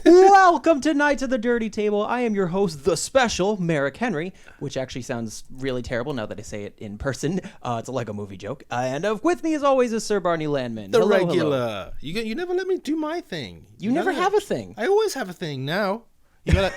Welcome to Knights of the Dirty Table. I am your host, the special Merrick Henry, which actually sounds really terrible now that I say it in person. It's a Lego movie joke. And with me, as always, is Sir Barney Landman. The Hello, regular. hello. You never let me do my thing. You never have a thing. I always have a thing now. You gotta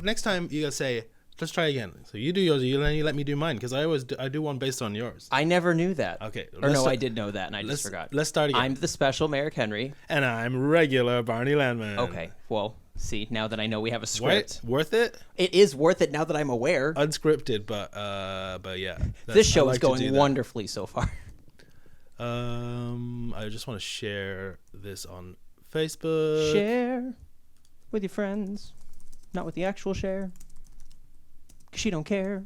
next time you gotta say, let's try again. So you do yours, you let me do mine because I do one based on yours. I never knew that. Okay, Or no, I did know that and I just forgot. Let's start again. I'm the special Merrick Henry. And I'm regular Barney Landman. Okay, well, see, now that I know we have a script. Worth it? It is worth it now that I'm aware. Unscripted, but yeah. This show is going wonderfully so far. I just want to share this on Facebook. Share with your friends, not with the actual share. Cause she don't care.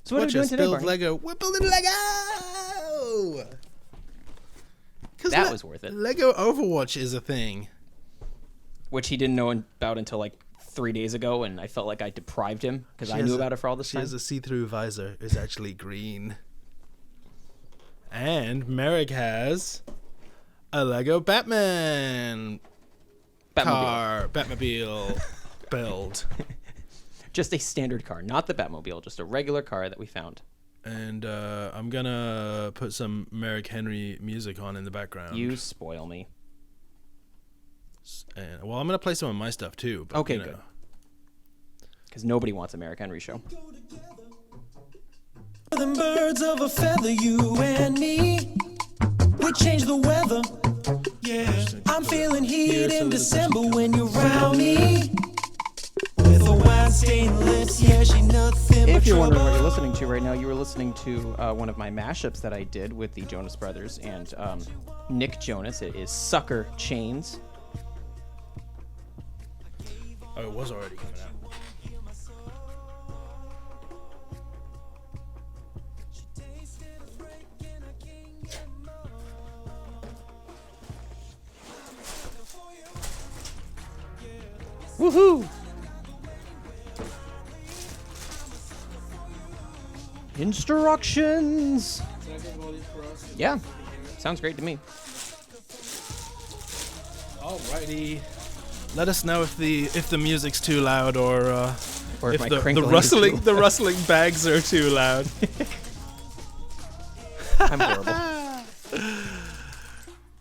So what are we doing today, build Barney? Lego. We're building Lego. That was worth it. Lego Overwatch is a thing. Which he didn't know about until like 3 days ago, and I felt like I deprived him because I knew about it for all this She time. has a see-through visor. It's actually green. And Merrick has a Lego Batman car, Batmobile build. Just a standard car, not the Batmobile, just a regular car that we found. And I'm gonna put some Merrick Henry music on in the background. You spoil me. And, well, I'm gonna play some of my stuff too. But, Okay, good. Because nobody wants a Merrick Henry show. Them birds of a feather, you and me. We change the weather. Yeah, I'm feeling heat in December when you're around me. With a wine stained lips, yeah, she nothing but If you're wondering what trouble. you're listening to right now, you were listening to one of my mashups that I did with the Jonas Brothers and Nick Jonas. It is Sucker Chains. Oh, it was already coming out. Woohoo! Instructions! Yeah, sounds great to me. Alrighty. Let us know if the music's too loud or Or if my the crinkling is rustling too the rustling bags are too loud. I'm horrible.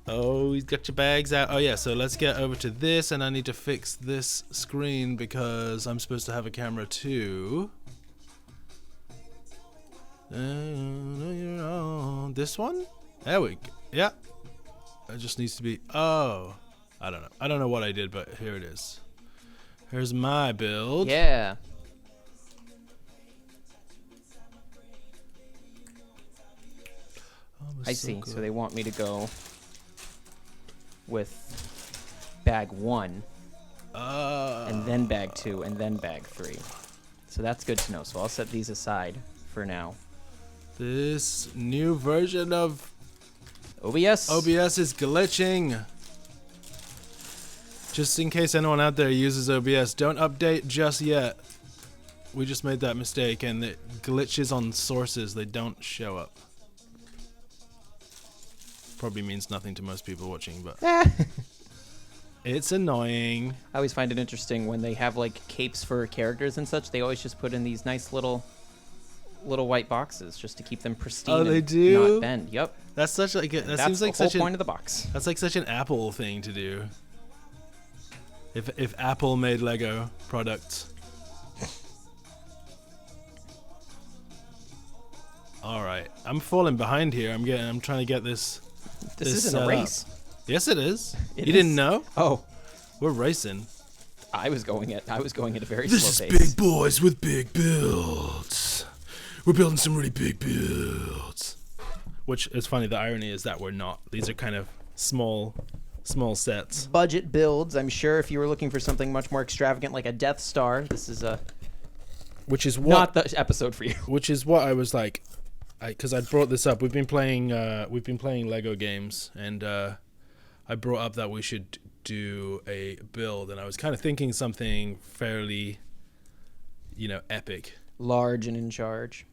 Oh, he's got your bags out. Oh yeah, so let's get over to this, and I need to fix this screen because I'm supposed to have a camera too. This one? There we go. Yeah. It just needs to be. Oh, I don't know. I don't know what I did, but here it is. Here's my build. Yeah. Oh, it was I so see. good. So they want me to go with bag 1, and then bag 2, and then bag 3. So that's good to know. So I'll set these aside for now. This new version of OBS. OBS is glitching. Just in case anyone out there uses OBS, don't update just yet. We just made that mistake and it glitches on sources. They don't show up. Probably means nothing to most people watching, but it's annoying. I always find it interesting when they have like capes for characters and such. They always just put in these nice little white boxes just to keep them pristine. Oh, they and do? not bend. Yep. That's such like that That's seems like the whole such point of the box. that's like such an Apple thing to do. If Apple made Lego products. All right, I'm falling behind here. I'm trying to get this. This isn't set a up. race. Yes, it is. It You is. didn't know? Oh, We're racing. I was going at a very This slow is pace. big boys with big builds. We're building some really big builds. Which is funny. The irony is that we're not. These are kind of small sets. Budget builds. I'm sure if you were looking for something much more extravagant like a Death Star, this is Which is what not the episode for you. Which is what I was like, because I brought this up. We've been playing Lego games, and I brought up that we should do a build, and I was kind of thinking something fairly, epic. Large and in charge.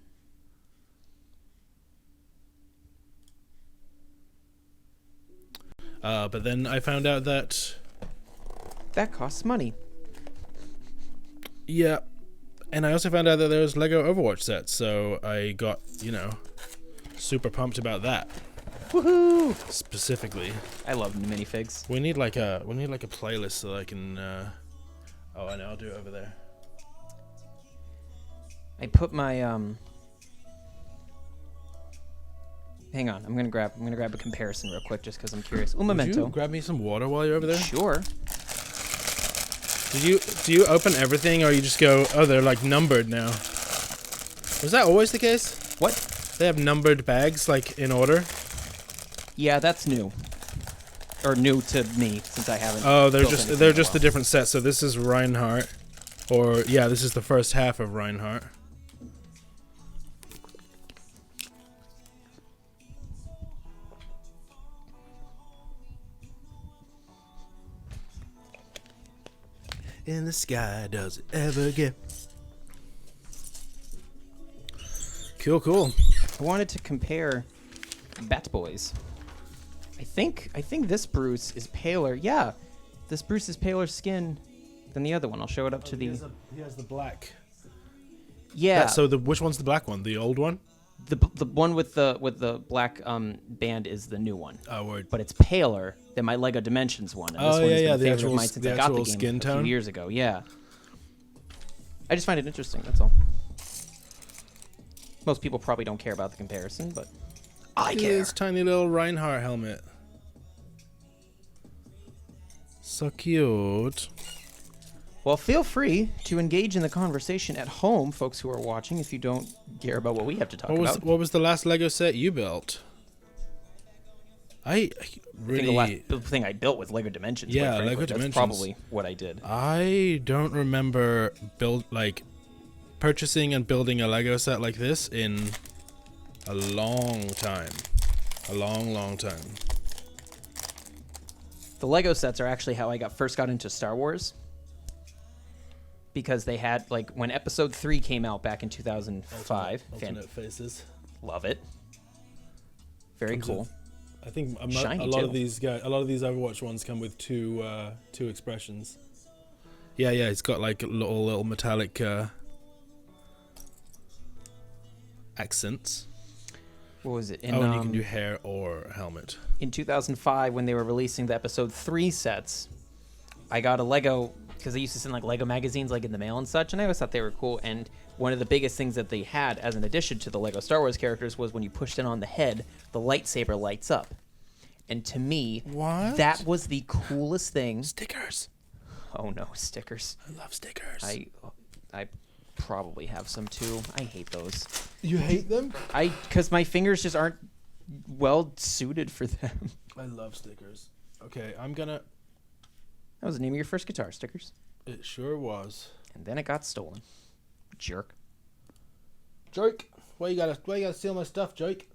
But then I found out that that costs money. Yeah. And I also found out that there was Lego Overwatch sets, so I got, super pumped about that. Woohoo! Specifically. I love minifigs. We need like a playlist so I can oh, I know, I'll do it over there. I put my hang on, I'm gonna grab a comparison real quick just because I'm curious. Would Memento. you grab me some water while you're over there? Sure. Do you open everything, or you just go, oh, they're like numbered now? Was that always the case? What? They have numbered bags like in order. Yeah, that's new. Or new to me since I haven't. Oh, they're built just anything in a the while. different sets. So this is Reinhardt, or yeah, this is the first half of Reinhardt. In the sky, does it ever get? Cool. I wanted to compare Bat Boys. I think this Bruce is paler. Yeah, this Bruce is paler skin than the other one. I'll show it up to the. He has the black. Yeah. So which one's the black one? The old one? The one with the black band is the new one. Oh, word. But it's paler than my Lego Dimensions one. And this Oh, one has yeah, been a the favorite of mine since I got the actual game skin a tone? few years ago. Yeah. I just find it interesting. That's all. Most people probably don't care about the comparison, but I care. His tiny little Reinhardt helmet. So cute. Well, feel free to engage in the conversation at home, folks who are watching, if you don't care about what we have to talk about. What was the last Lego set you built? I I really. think the last thing I built was Lego Dimensions. Yeah, quite frankly. Lego That's Dimensions. probably what I did. I don't remember purchasing and building a Lego set like this in a long time. A long time. The Lego sets are actually how I first got into Star Wars. Because they had, when Episode 3 came out back in 2005. Alternate faces. Love it. Very cool. I think Shiny a lot too. of these Overwatch ones come with two expressions. Yeah, it's got like little metallic accents. What was it? And you can do hair or helmet. In 2005, when they were releasing the Episode 3 sets, I got a Lego, because they used to send Lego magazines in the mail and such, and I always thought they were cool. And one of the biggest things that they had as an addition to the Lego Star Wars characters was when you pushed it on the head, the lightsaber lights up. And to me, What? that was the coolest thing. Stickers. Oh no, stickers. I love stickers. I probably have some too. I hate those. You hate them? Because my fingers just aren't well suited for them. I love stickers. Okay, I'm gonna. That was the name of your first guitar, stickers. It sure was. And then it got stolen. Jerk. Joke. Why you gotta steal my stuff, Joke?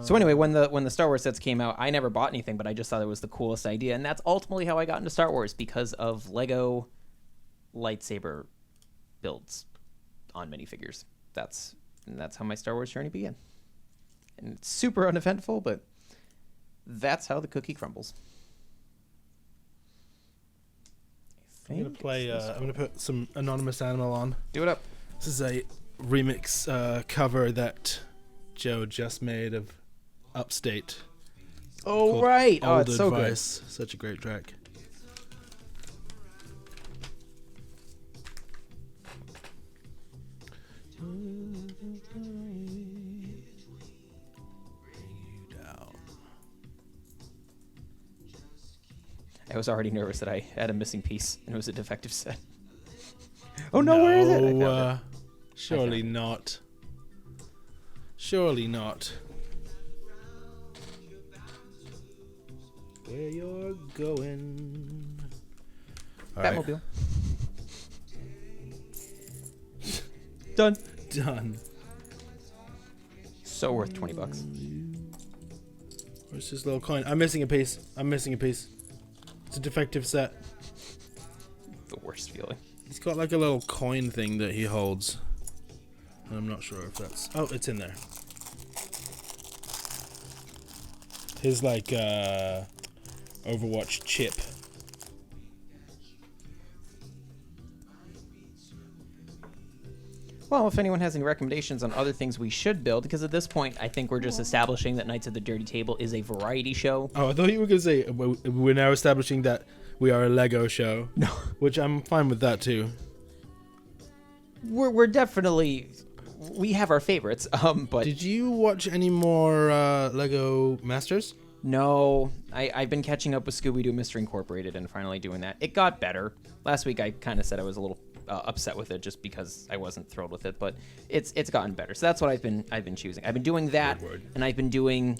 So anyway, when the Star Wars sets came out, I never bought anything, but I just thought it was the coolest idea, and that's ultimately how I got into Star Wars, because of Lego lightsaber builds on minifigures. That's how my Star Wars journey began. And it's super uneventful, but that's how the cookie crumbles. I'm gonna play. I'm gonna put some Anonymous Animal on. Do it up. This is a remix cover that Joe just made of Upstate. Oh called right. Oh, Old it's so good. Advice. Such a great track. I was already nervous that I had a missing piece, and it was a defective set. Oh no, where is it? I found it. Surely not. Surely not. Where you're going. All right. Batmobile. Done. Done. So worth $20. Where's this little coin? I'm missing a piece. It's a defective set. The worst feeling. He's got like a little coin thing that he holds. And I'm not sure if that's... Oh, it's in there. His Overwatch chip. Well, if anyone has any recommendations on other things we should build, because at this point, I think we're just establishing that Knights of the Dirty Table is a variety show. Oh, I thought you were going to say we're now establishing that we are a Lego show. No. Which I'm fine with that too. We're definitely... We have our favorites, but... Did you watch any more Lego Masters? No, I've been catching up with Scooby-Doo Mystery Incorporated and finally doing that. It got better. Last week I kind of said I was a little upset with it just because I wasn't thrilled with it, but it's gotten better. So that's what I've been choosing. I've been doing that, and I've been doing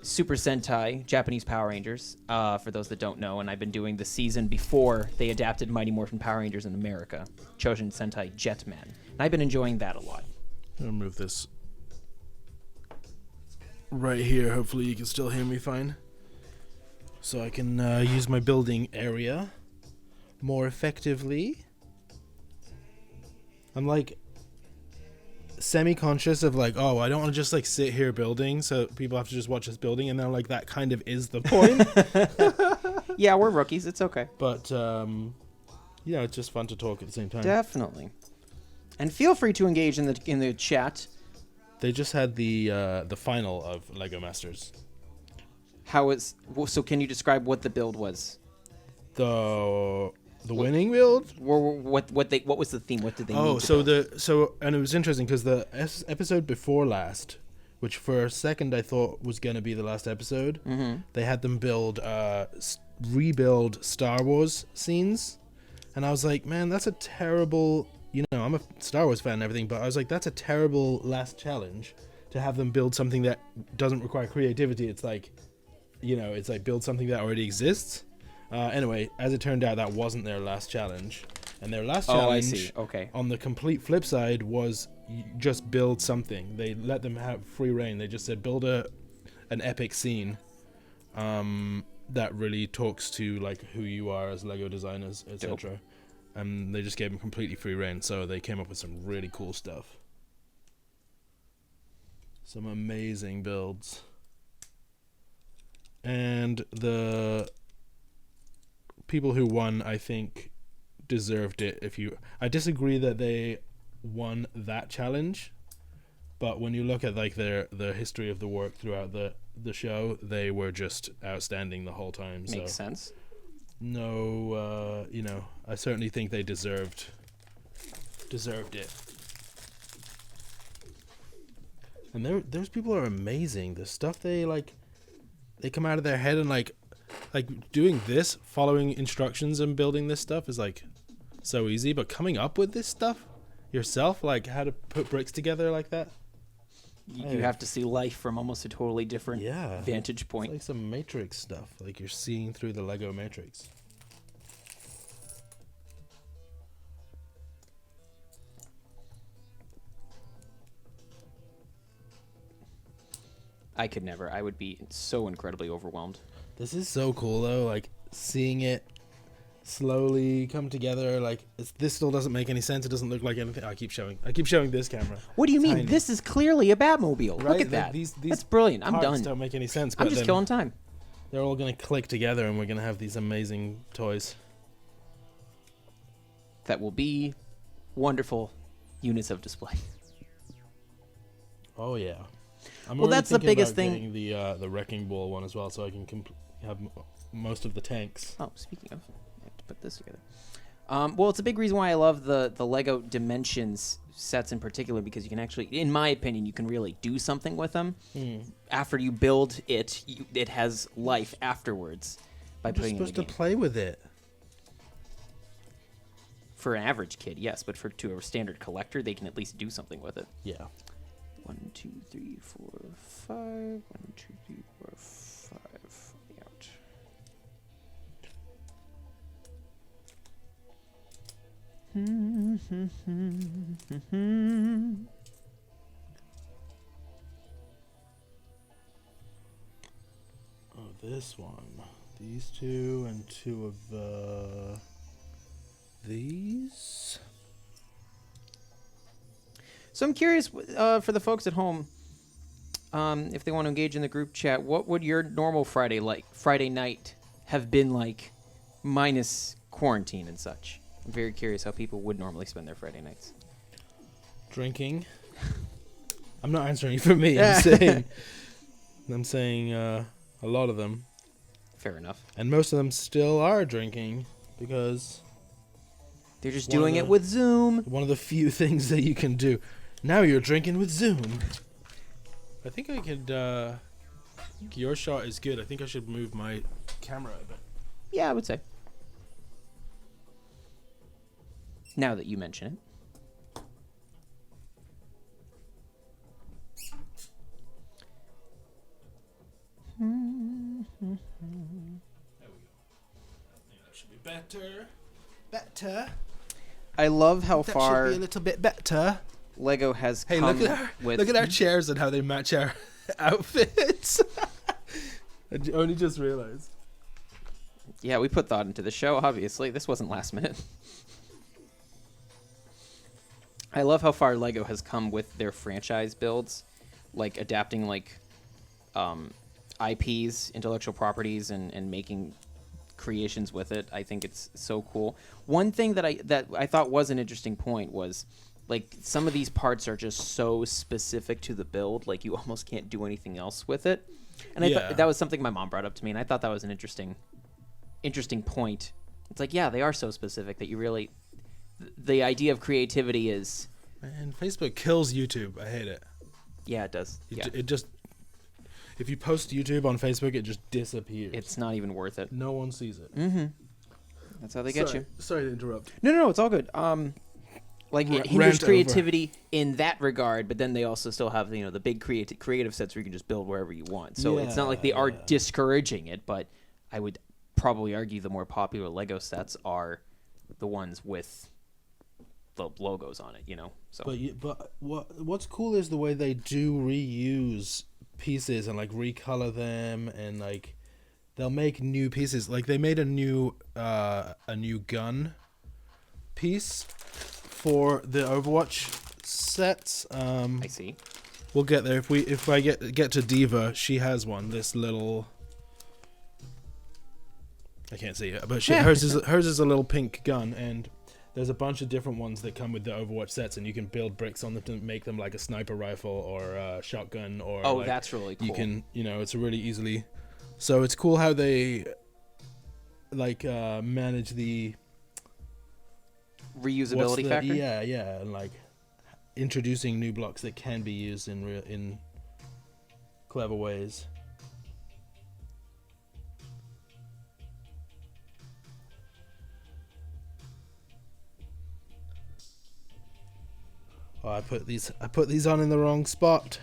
Super Sentai, Japanese Power Rangers, for those that don't know, and I've been doing the season before they adapted Mighty Morphin Power Rangers in America, Chojin Sentai Jetman. And I've been enjoying that a lot. I'll move this right here. Hopefully you can still hear me fine. So I can use my building area more effectively. I'm like semi-conscious of like, oh, I don't want to just like sit here building, so people have to just watch us building, and then like that kind of is the point. Yeah, we're rookies. It's okay. But it's just fun to talk at the same time. Definitely. And feel free to engage in the chat. They just had the final of Lego Masters. So can you describe what the build was? The winning build? What was the theme? What did they need to build? And it was interesting because the episode before last, which for a second I thought was going to be the last episode, they had them rebuild Star Wars scenes, and I was like, man, that's a terrible. I'm a Star Wars fan and everything, but I was like, that's a terrible last challenge to have them build something that doesn't require creativity. It's like, it's like build something that already exists. Anyway, as it turned out, that wasn't their last challenge. And their last challenge, on the complete flip side, was just build something. They let them have free reign. They just said, build an epic scene that really talks to like who you are as Lego designers, etc. And they just gave them completely free reign. So they came up with some really cool stuff. Some amazing builds. And the people who won, I think, deserved it. I disagree that they won that challenge, but when you look at like the history of the work throughout the show, they were just outstanding the whole time. Makes sense. No, I certainly think they deserved it. And those people are amazing. The stuff they come out of their head and like doing this, following instructions and building this stuff is like so easy, but coming up with this stuff yourself, like how to put bricks together like that, you have to see life from almost a totally different vantage point. It's like some Matrix stuff, like you're seeing through the Lego Matrix. I could never. I would be so incredibly overwhelmed. This is so cool though, like seeing it slowly come together. Like this still doesn't make any sense. It doesn't look like anything. I keep showing this camera. What do you mean? This is clearly a Batmobile. Right? Look at that. These That's brilliant. I'm parts done. Don't make any sense. I'm but just killing time. They're all gonna click together, and we're gonna have these amazing toys. That will be wonderful units of display. Oh yeah. Well, that's the biggest thing. Getting the wrecking ball one as well, so I can have most of the tanks. Oh, speaking of, I have to put this together. Well, it's a big reason why I love the Lego Dimensions sets in particular, because you can actually, in my opinion, you can really do something with them. After you build it, it has life afterwards by putting it in the game. You're supposed to play with it. For an average kid, yes, but to a standard collector, they can at least do something with it. Yeah. 1, 2, 3, 4, 5. 1, 2, 3, 4, 5. Out. Oh, this one. These two and two of these. So I'm curious, for the folks at home, if they want to engage in the group chat, what would your normal Friday night have been like, minus quarantine and such? I'm very curious how people would normally spend their Friday nights. Drinking. I'm not answering for me. I'm saying a lot of them, Fair enough. and most of them still are drinking because They're just One of doing the- it with Zoom. one of the few things that you can do. Now you're drinking with Zoom. I think I could. Your shot is good. I think I should move my camera a bit. Yeah, I would say. Now that you mention it. That should be better. Better. I love how That far should be a little bit better. Lego has Hey, come look at our chairs and how they match our outfits. I only just realized. Yeah, we put thought into the show, obviously. This wasn't last minute. I love how far Lego has come with their franchise builds, like adapting like IPs, intellectual properties, and making creations with it. I think it's so cool. One thing that I thought was an interesting point was like some of these parts are just so specific to the build, like you almost can't do anything else with it. And I Yeah. thought that was something my mom brought up to me, and I thought that was an interesting point. It's like, yeah, they are so specific that you really the idea of creativity is Man, Facebook kills YouTube. I hate it. yeah, it does. Yeah. It just if you post YouTube on Facebook, it just disappears. It's not even worth it. No one sees it. Mm-hmm. That's how they get you. Sorry to interrupt. No, it's all good. Like it hinders Rant over. creativity in that regard, but then they also still have the big creative sets where you can just build wherever you want. So it's not like they are discouraging it, but I would probably argue the more popular Lego sets are the ones with the logos on it. So But what's cool is the way they do reuse pieces and like recolor them, and like they'll make new pieces. Like they made a new gun piece for the Overwatch sets. I see. We'll get there if I get to Diva. She has one. This little. I can't see it, but hers is a little pink gun, and there's a bunch of different ones that come with the Overwatch sets, and you can build bricks on them to make them like a sniper rifle or a shotgun or. Oh, like, that's really cool. You can, it's really easily. So it's cool how they like manage the Reusability factor. Yeah, and like introducing new blocks that can be used in clever ways. Oh, I put these on in the wrong spot.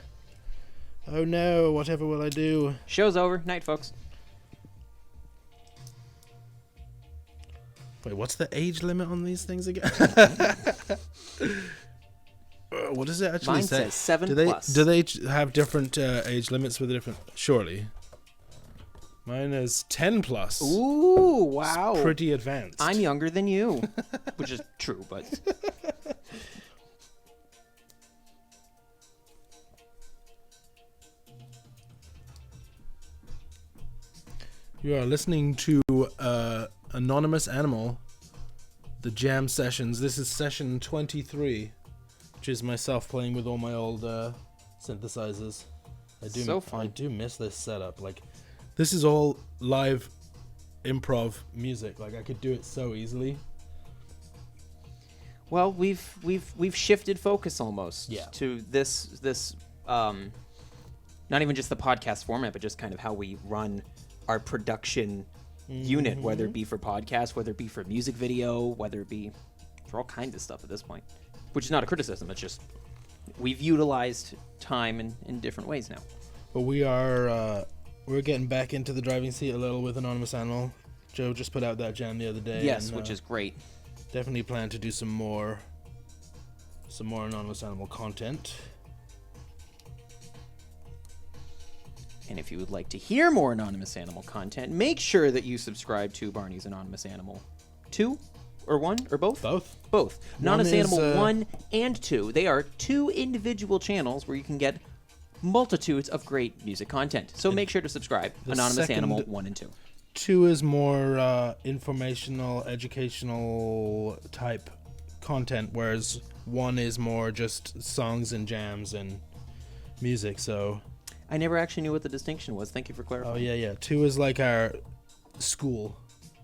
Oh no, whatever will I do? Show's over. Night, folks. Wait, what's the age limit on these things again? What does it actually Mine say? says 7 do they plus. do they have different age limits with the different? Surely. Mine is 10 plus. Ooh, wow. It's pretty advanced. I'm younger than you, which is true, but You are listening to Anonymous Animal, the jam sessions. This is session 23, which is myself playing with all my old synthesizers. So fun. I do miss this setup. Like, this is all live improv music. Like, I could do it so easily. well, we've shifted focus almost Yeah. to this not even just the podcast format, but just kind of how we run our production unit, whether it be for podcasts, whether it be for music video, whether it be for all kinds of stuff at this point, which is not a criticism. It's just we've utilized time in different ways now. But we're getting back into the driving seat a little with Anonymous Animal. Joe just put out that jam the other day. Yes, and, which is great. definitely plan to do some more Anonymous Animal content. And if you would like to hear more Anonymous Animal content, make sure that you subscribe to Barney's Anonymous Animal 2 or 1 or both. Both. Anonymous is, Animal 1 and 2. They are 2 individual channels where you can get multitudes of great music content. So make sure to subscribe. the Anonymous second- Animal 1 and 2. 2 is more informational, educational type content, whereas 1 is more just songs and jams and music. So, I never actually knew what the distinction was. Thank you for clarifying. oh yeah. 2 is like our school,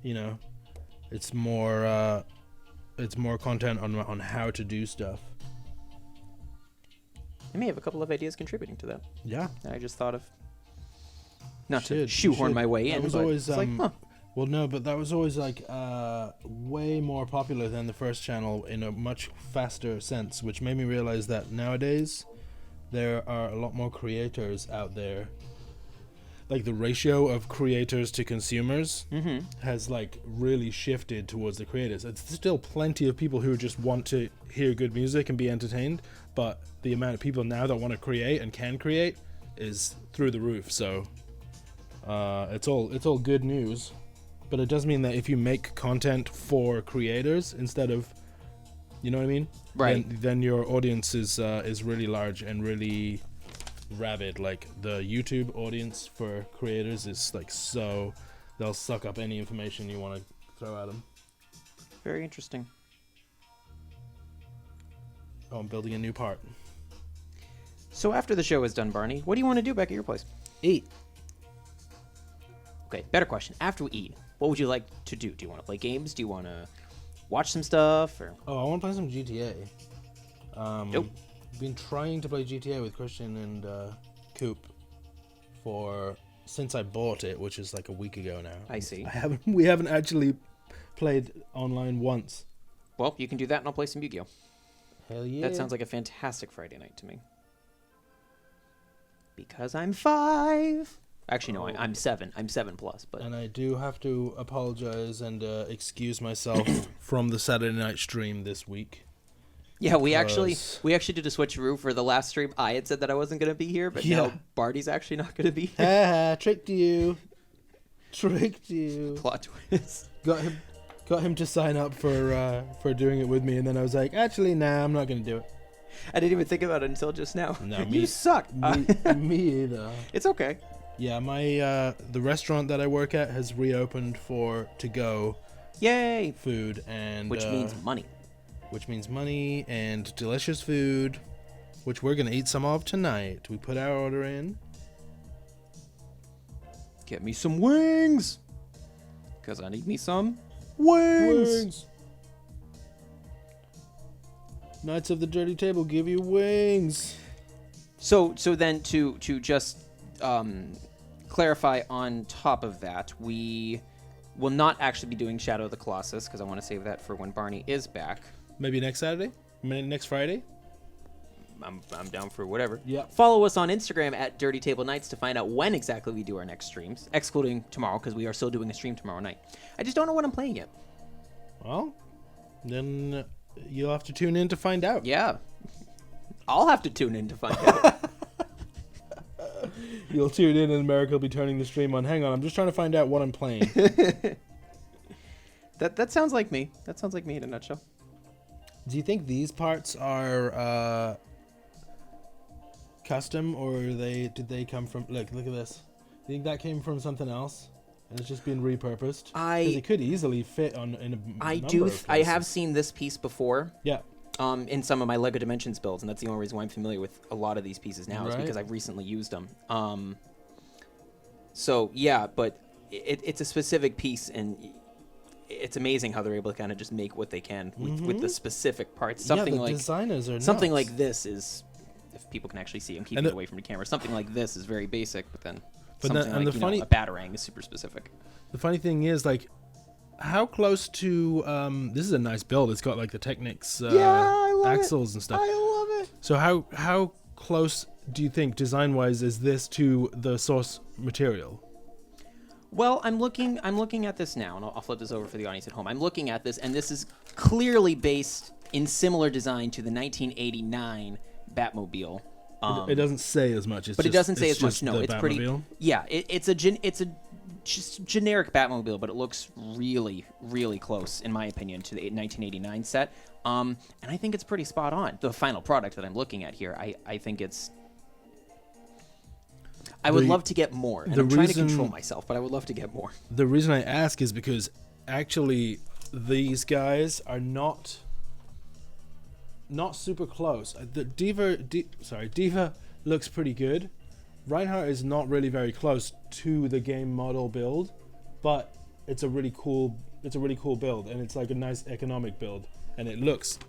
you know. It's more content on how to do stuff. I may have a couple of ideas contributing to that. Yeah. That I just thought of. Not to Should, shoehorn should. my way That in, was but always, it's like, huh. Well, no, but that was always like way more popular than the first channel in a much faster sense, which made me realize that nowadays there are a lot more creators out there. Like the ratio of creators to consumers has like really shifted towards the creators. It's still plenty of people who just want to hear good music and be entertained, but the amount of people now that want to create and can create is through the roof. So it's all good news. But it does mean that if you make content for creators instead of, you know what I mean? Right. Then your audience is really large and really rabid. Like the YouTube audience for creators is like so, they'll suck up any information you want to throw at them. Very interesting. Oh, I'm building a new part. So after the show is done, Barney, what do you want to do back at your place? Eat. Okay, better question. After we eat, what would you like to do? Do you want to play games? Do you want to watch some stuff? Or Oh, I want to play some GTA. Nope. Been trying to play GTA with Christian and Coop since I bought it, which is like a week ago now. I see. We haven't actually played online once. Well, you can do that and I'll play some Yu-Gi-Oh! Hell yeah. That sounds like a fantastic Friday night to me. Because I'm 5. Actually, no, I'm 7. I'm 7 plus, but And I do have to apologize and excuse myself from the Saturday night stream this week. yeah, we actually because- did a switcheroo for the last stream. I had said that I wasn't going to be here, but now Yeah. Barty's actually not going to be here. Ha tricked you. Tricked you. Plot twist. Got him to sign up for doing it with me, and then I was like, actually, nah, I'm not gonna do it. I didn't even think about it until just now. No, you me- suck. Me either. It's okay. Yeah, my the restaurant that I work at has reopened for to-go Yay! food, and Which means money. which means money and delicious food, which we're gonna eat some of tonight. We put our order in. Get me some wings! Because I need me some wings! Knights of the Dirty Table give you wings. So then to just clarify on top of that, we will not actually be doing Shadow of the Colossus because I want to save that for when Barney is back. Maybe next Saturday? Next Friday? I'm down for whatever. Yeah. Follow us on Instagram at Dirty Table Nights to find out when exactly we do our next streams, excluding tomorrow because we are still doing a stream tomorrow night. I just don't know what I'm playing yet. Well, then you'll have to tune in to find out. Yeah. I'll have to tune in to find out. You'll tune in and America will be turning the stream on. Hang on, I'm just trying to find out what I'm playing. That sounds like me. That sounds like me in a nutshell. Do you think these parts are custom, or did they come from... Look at this. Do you think that came from something else? And it's just been repurposed? Because it could easily fit in a number of I have places. seen this piece before. Yeah. In some of my LEGO Dimensions builds, and that's the only reason why I'm familiar with a lot of these pieces now, is Right. because I've recently used them. So yeah, but it's a specific piece, and it's amazing how they're able to kind of just make what they can with the specific parts. Something yeah, the like designers are something nuts. like this is, if people can actually see, I'm keeping And it away from the camera. Something like this is very basic, but then But something then- and like the funny- a batarang is super specific. The funny thing is, like, how close to... this is a nice build. It's got, like, the Technics I love axles and stuff. I love it. So how close do you think, design-wise, is this to the source material? Well, I'm looking at this now, and I'll flip this over for the audience at home. I'm looking at this, and this is clearly based in similar design to the 1989 Batmobile. It doesn't say as much. But it doesn't say as much. No, the it's pretty. Batmobile. Yeah, it's a just generic Batmobile, but it looks really, really close, in my opinion, to the 1989 set. And I think it's pretty spot on. The final product that I'm looking at here, I think it's I would love to get more, and the I'm trying to reason- control myself, but I would love to get more. The reason I ask is because actually these guys are not super close. The Diva looks pretty good. Reinhardt is not really very close to the game model build, but it's a really cool build, and it's like a nice economic build, and it looks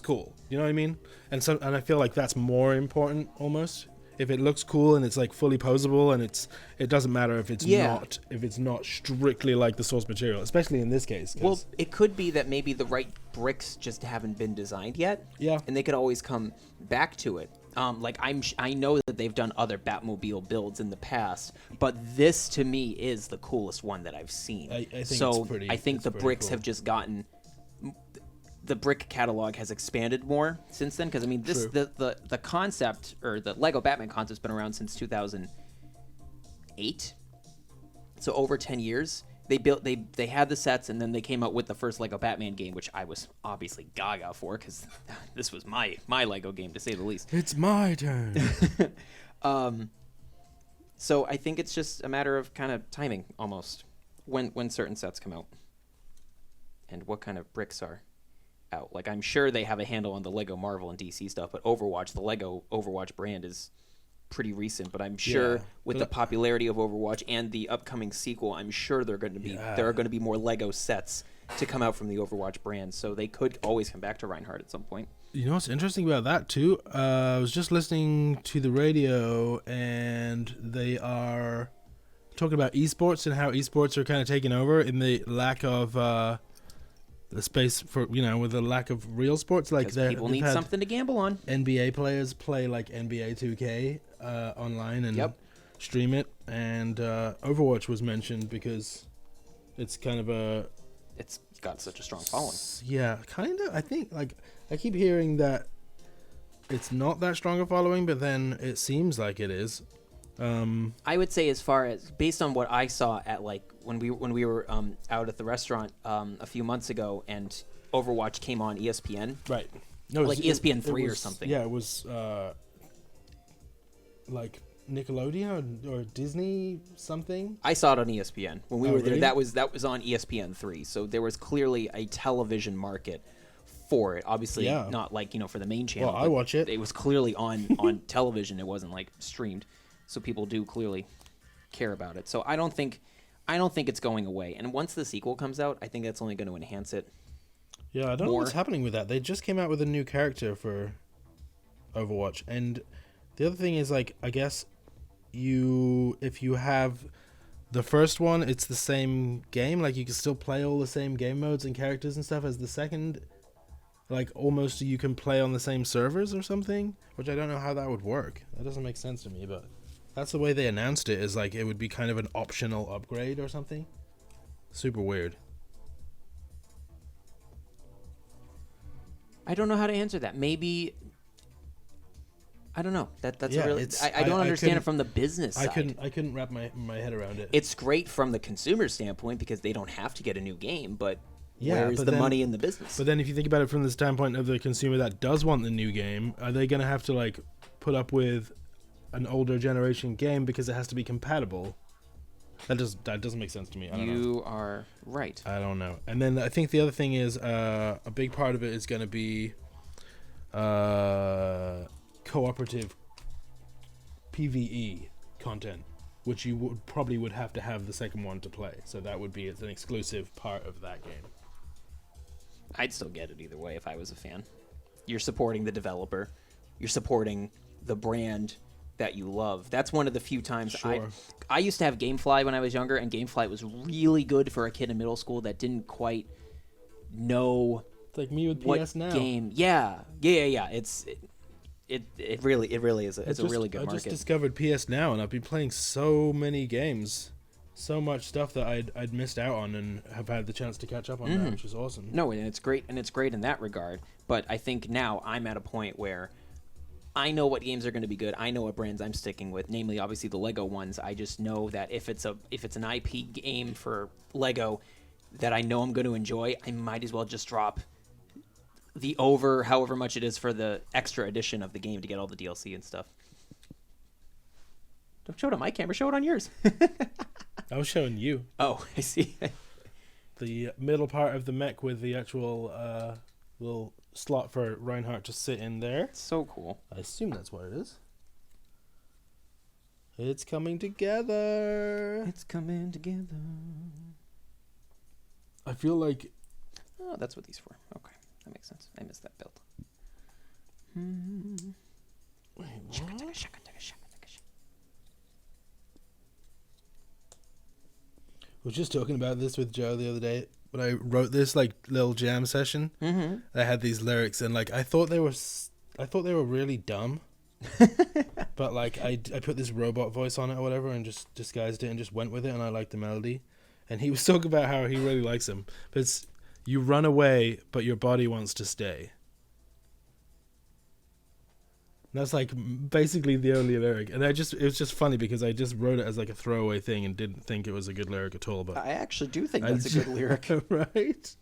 cool. You know what I mean? And I feel like that's more important almost. If it looks cool and it's like fully posable, and it doesn't matter if it's not strictly like the source material, especially in this case. Well, it could be that maybe the right bricks just haven't been designed yet. Yeah. And they could always come back to it. Like I know that they've done other Batmobile builds in the past, but this to me is the coolest one that I've seen. I think so. it's pretty, I think it's the pretty bricks cool. have just gotten. The brick catalog has expanded more since then, because I mean, this True. the concept, or the Lego Batman concept's been around since 2008, so over 10 years. They had the sets, and then they came out with the first Lego Batman game, which I was obviously gaga for, because this was my Lego game, to say the least. It's my turn. So I think it's just a matter of kind of timing, almost, when certain sets come out, and what kind of bricks are out. Like, I'm sure they have a handle on the Lego Marvel and DC stuff, but Overwatch, the Lego Overwatch brand, is pretty recent. But I'm sure with the popularity of Overwatch and the upcoming sequel, I'm sure there are going to be more Lego sets to come out from the Overwatch brand. So they could always come back to Reinhardt at some point. You know what's interesting about that too? I was just listening to the radio, and they are talking about esports and how esports are kind of taking over in the lack of the space for, with the lack of real sports. Like, People need something to gamble on. NBA players play like NBA 2K online and stream it, and Overwatch was mentioned because it's kind of it's got such a strong following. Yeah, kind of. I think, like, I keep hearing that it's not that strong a following, but then it seems like it is. I would say, as far as based on what I saw at, like, when we were out at the restaurant a few months ago, and Overwatch came on ESPN. Right. No, like ESPN 3 or something. Yeah, it was like Nickelodeon or Disney something. I saw it on ESPN when we were there. Really? That was on ESPN 3. So there was clearly a television market for it. Obviously, not like, for the main channel. Well, I watch it. It was clearly on television. It wasn't like streamed. So people do clearly care about it. So I don't think it's going away. And once the sequel comes out, I think that's only going to enhance it. Yeah, I don't know what's happening with that. They just came out with a new character for Overwatch, and the other thing is, like, I guess if you have the first one, it's the same game. Like, you can still play all the same game modes and characters and stuff as the second. Like, almost you can play on the same servers or something, which I don't know how that would work. That doesn't make sense to me, but that's the way they announced it, is like it would be kind of an optional upgrade or something. Super weird. I don't know how to answer that. Maybe, I don't know. That's Yeah, a really. I don't understand it from the business side. I couldn't wrap my head around it. It's great from the consumer standpoint because they don't have to get a new game, but Yeah, where's but the then- money in the business? But then if you think about it from the standpoint of the consumer that does want the new game, are they going to have to, like, put up with an older generation game because it has to be compatible? That doesn't make sense to me. I don't know. You are right. I don't know. And then I think the other thing is a big part of it is going to be cooperative PvE content, which you probably would have to have the second one to play. So that would be an exclusive part of that game. I'd still get it either way if I was a fan. You're supporting the developer. You're supporting the brand that you love. That's one of the few times Sure. I used to have GameFly when I was younger, and GameFly was really good for a kid in middle school that didn't quite know It's like me with what PS Now. game. Yeah. It really is. It's a really good I market. just discovered PS Now, and I've been playing so many games, so much stuff that I'd missed out on, and have had the chance to catch up on that, which is awesome. No, and it's great in that regard. But I think now I'm at a point where I know what games are going to be good. I know what brands I'm sticking with, namely, obviously, the Lego ones. I just know that if it's an IP game for Lego that I know I'm going to enjoy, I might as well just drop the however much it is for the extra edition of the game to get all the DLC and stuff. Don't show it on my camera. Show it on yours. I was showing you Oh, I see. the middle part of the mech with the actual little slot for Reinhardt to sit in there. So cool. I assume that's what it is. It's coming together. It's coming together. I feel like Oh, that's what these for. Okay, that makes sense. I missed that build. Wait, Shaka, what? taka, shaka, taka, shaka, taka, shaka. I was just talking about this with Joe the other day. When I wrote this like little jam session, I had these lyrics, and like I thought they were really dumb. But like I put this robot voice on it or whatever, and just disguised it and just went with it, and I liked the melody. And he was talking about how he really likes them. But it's, you run away, but your body wants to stay. And that's like basically the only lyric, and it was just funny because I just wrote it as like a throwaway thing and didn't think it was a good lyric at all. But I actually do think that's a good lyric. Right?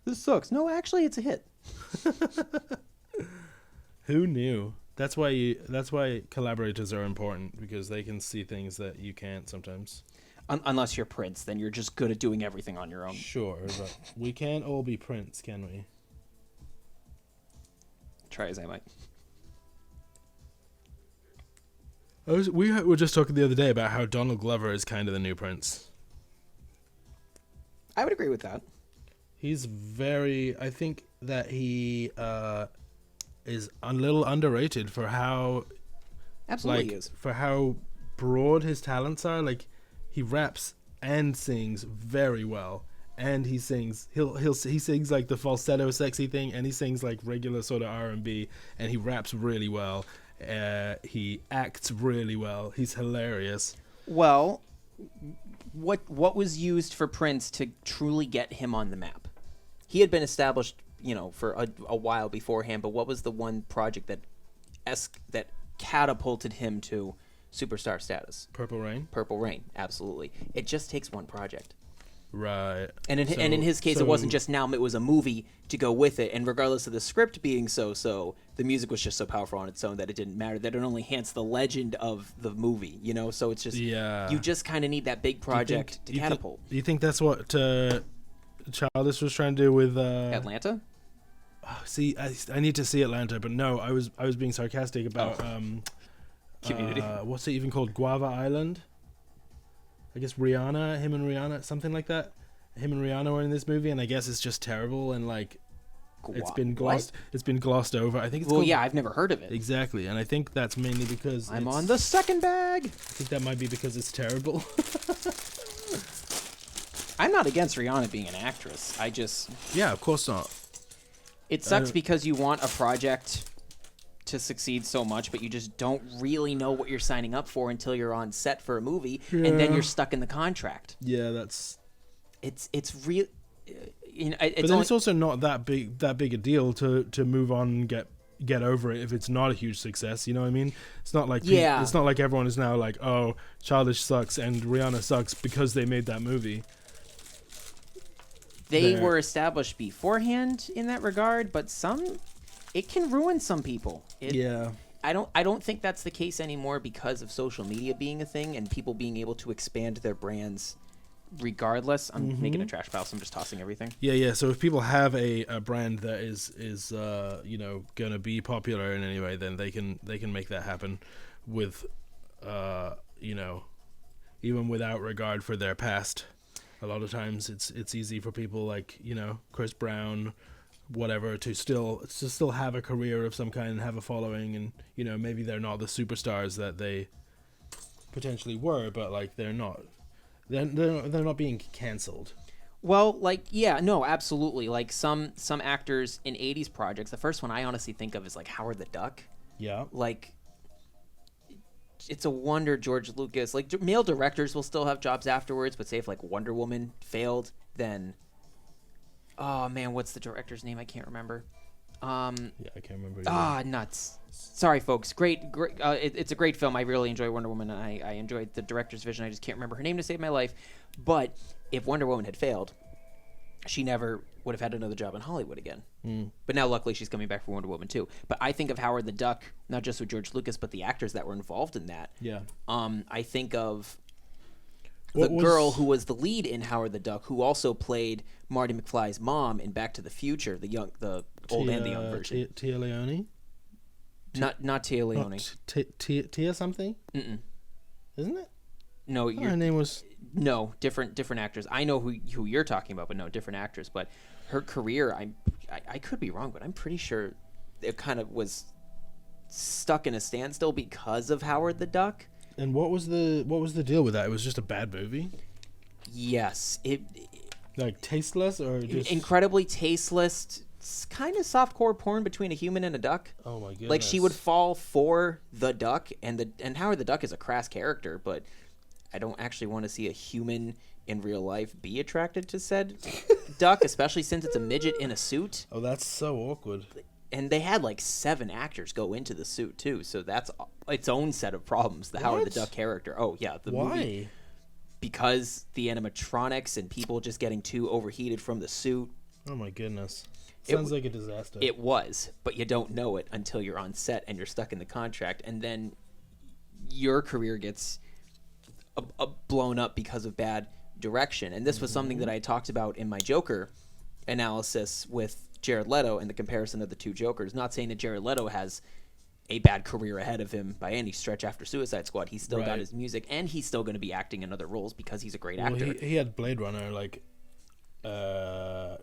This sucks. No, actually, it's a hit. Who knew? That's why collaborators are important, because they can see things that you can't sometimes. Unless you're Prince, then you're just good at doing everything on your own. Sure, but we can't all be Prince, can we? Try as I might. We were just talking the other day about how Donald Glover is kind of the new Prince. I would agree with that. He's I think that he is a little underrated for how Absolutely is. for how broad his talents are. Like, he raps and sings very well, and he sings he sings like the falsetto sexy thing, and he sings like regular sort of R&B, and he raps really well. He acts really well. He's hilarious. Well, what was used for Prince to truly get him on the map? He had been established, for a while beforehand, but what was the one project that catapulted him to superstar status? Purple Rain. Purple Rain, absolutely. It just takes one project. Right. And in his case, it wasn't just now, it was a movie to go with it. And regardless of the script being so, the music was just so powerful on its own that it didn't matter. That it only enhanced the legend of the movie, So it's just, you just kind of need that big project to catapult. Do you think that's what Childish was trying to do with Atlanta? See, I need to see Atlanta, but no, I was being sarcastic about Community. What's it even called? Guava Island. I guess him and Rihanna, something like that. Him and Rihanna were in this movie, and I guess it's just terrible, and like it's been glossed over. I think it's called, I've never heard of it. Exactly, and I think that's mainly because I'm on the second bag. I think that might be because it's terrible. I'm not against Rihanna being an actress. Yeah, of course not. It sucks because you want a project to succeed so much, but you just don't really know what you're signing up for until you're on set for a movie, and then you're stuck in the contract. Yeah, that's. It's real. But then it's also not that big a deal to move on and get over it if it's not a huge success. You know what I mean? It's not like it's not like everyone is now like, oh, Childish sucks and Rihanna sucks because they made that movie. They were established beforehand in that regard, but it can ruin some people. I don't think that's the case anymore because of social media being a thing and people being able to expand their brands regardless. I'm making a trash pile, so I'm just tossing everything. Yeah. So if people have a brand that is gonna be popular in any way, then they can make that happen with even without regard for their past. A lot of times it's easy for people like, Chris Brown, whatever, to still have a career of some kind and have a following, and maybe they're not the superstars that they potentially were, but like they're not being canceled. Well, absolutely. Like some actors in 80s projects, the first one I honestly think of is like Howard the Duck. Yeah. Like, it's a wonder George Lucas, like male directors will still have jobs afterwards, but say if like Wonder Woman failed, then oh man, what's the director's name? I can't remember. Yeah, I can't remember. Nuts. Sorry, folks. Great. It's a great film. I really enjoy Wonder Woman, and I enjoyed the director's vision. I just can't remember her name to save my life. But if Wonder Woman had failed, she never would have had another job in Hollywood again. Mm. But now, luckily, she's coming back for Wonder Woman 2. But I think of Howard the Duck, not just with George Lucas, but the actors that were involved in that. Yeah. I think of What the was- girl who was the lead in Howard the Duck, who also played Marty McFly's mom in Back to the Future, the old and the young version. Tia Leone? Not Tia Leone. Tia something? Mm-mm. Isn't it? No, Oh, her name was... no, different actors. I know who you're talking about, but no, different actors. But her career, I could be wrong, but I'm pretty sure it kind of was stuck in a standstill because of Howard the Duck. And what was the deal with that? It was just a bad movie? Yes, it Like, tasteless or just... incredibly tasteless, kind of softcore porn between a human and a duck. Oh, my goodness. Like, she would fall for the duck, and Howard the Duck is a crass character, but I don't actually want to see a human in real life be attracted to said duck, especially since it's a midget in a suit. Oh, that's so awkward. And they had like 7 actors go into the suit too, so that's its own set of problems. The Howard the What? Duck character. Oh yeah, the Why? movie, because the animatronics and people just getting too overheated from the suit. Oh, my goodness. It Sounds w- like a disaster. It was, but you don't know it until you're on set and you're stuck in the contract, and then your career gets blown up because of bad direction. And this was something that I talked about in my Joker analysis with Jared Leto and the comparison of the two Jokers. Not saying that Jared Leto has a bad career ahead of him by any stretch after Suicide Squad. He's still got Right. his music, and he's still going to be acting in other roles because he's a great Well, actor. he had Blade Runner, like,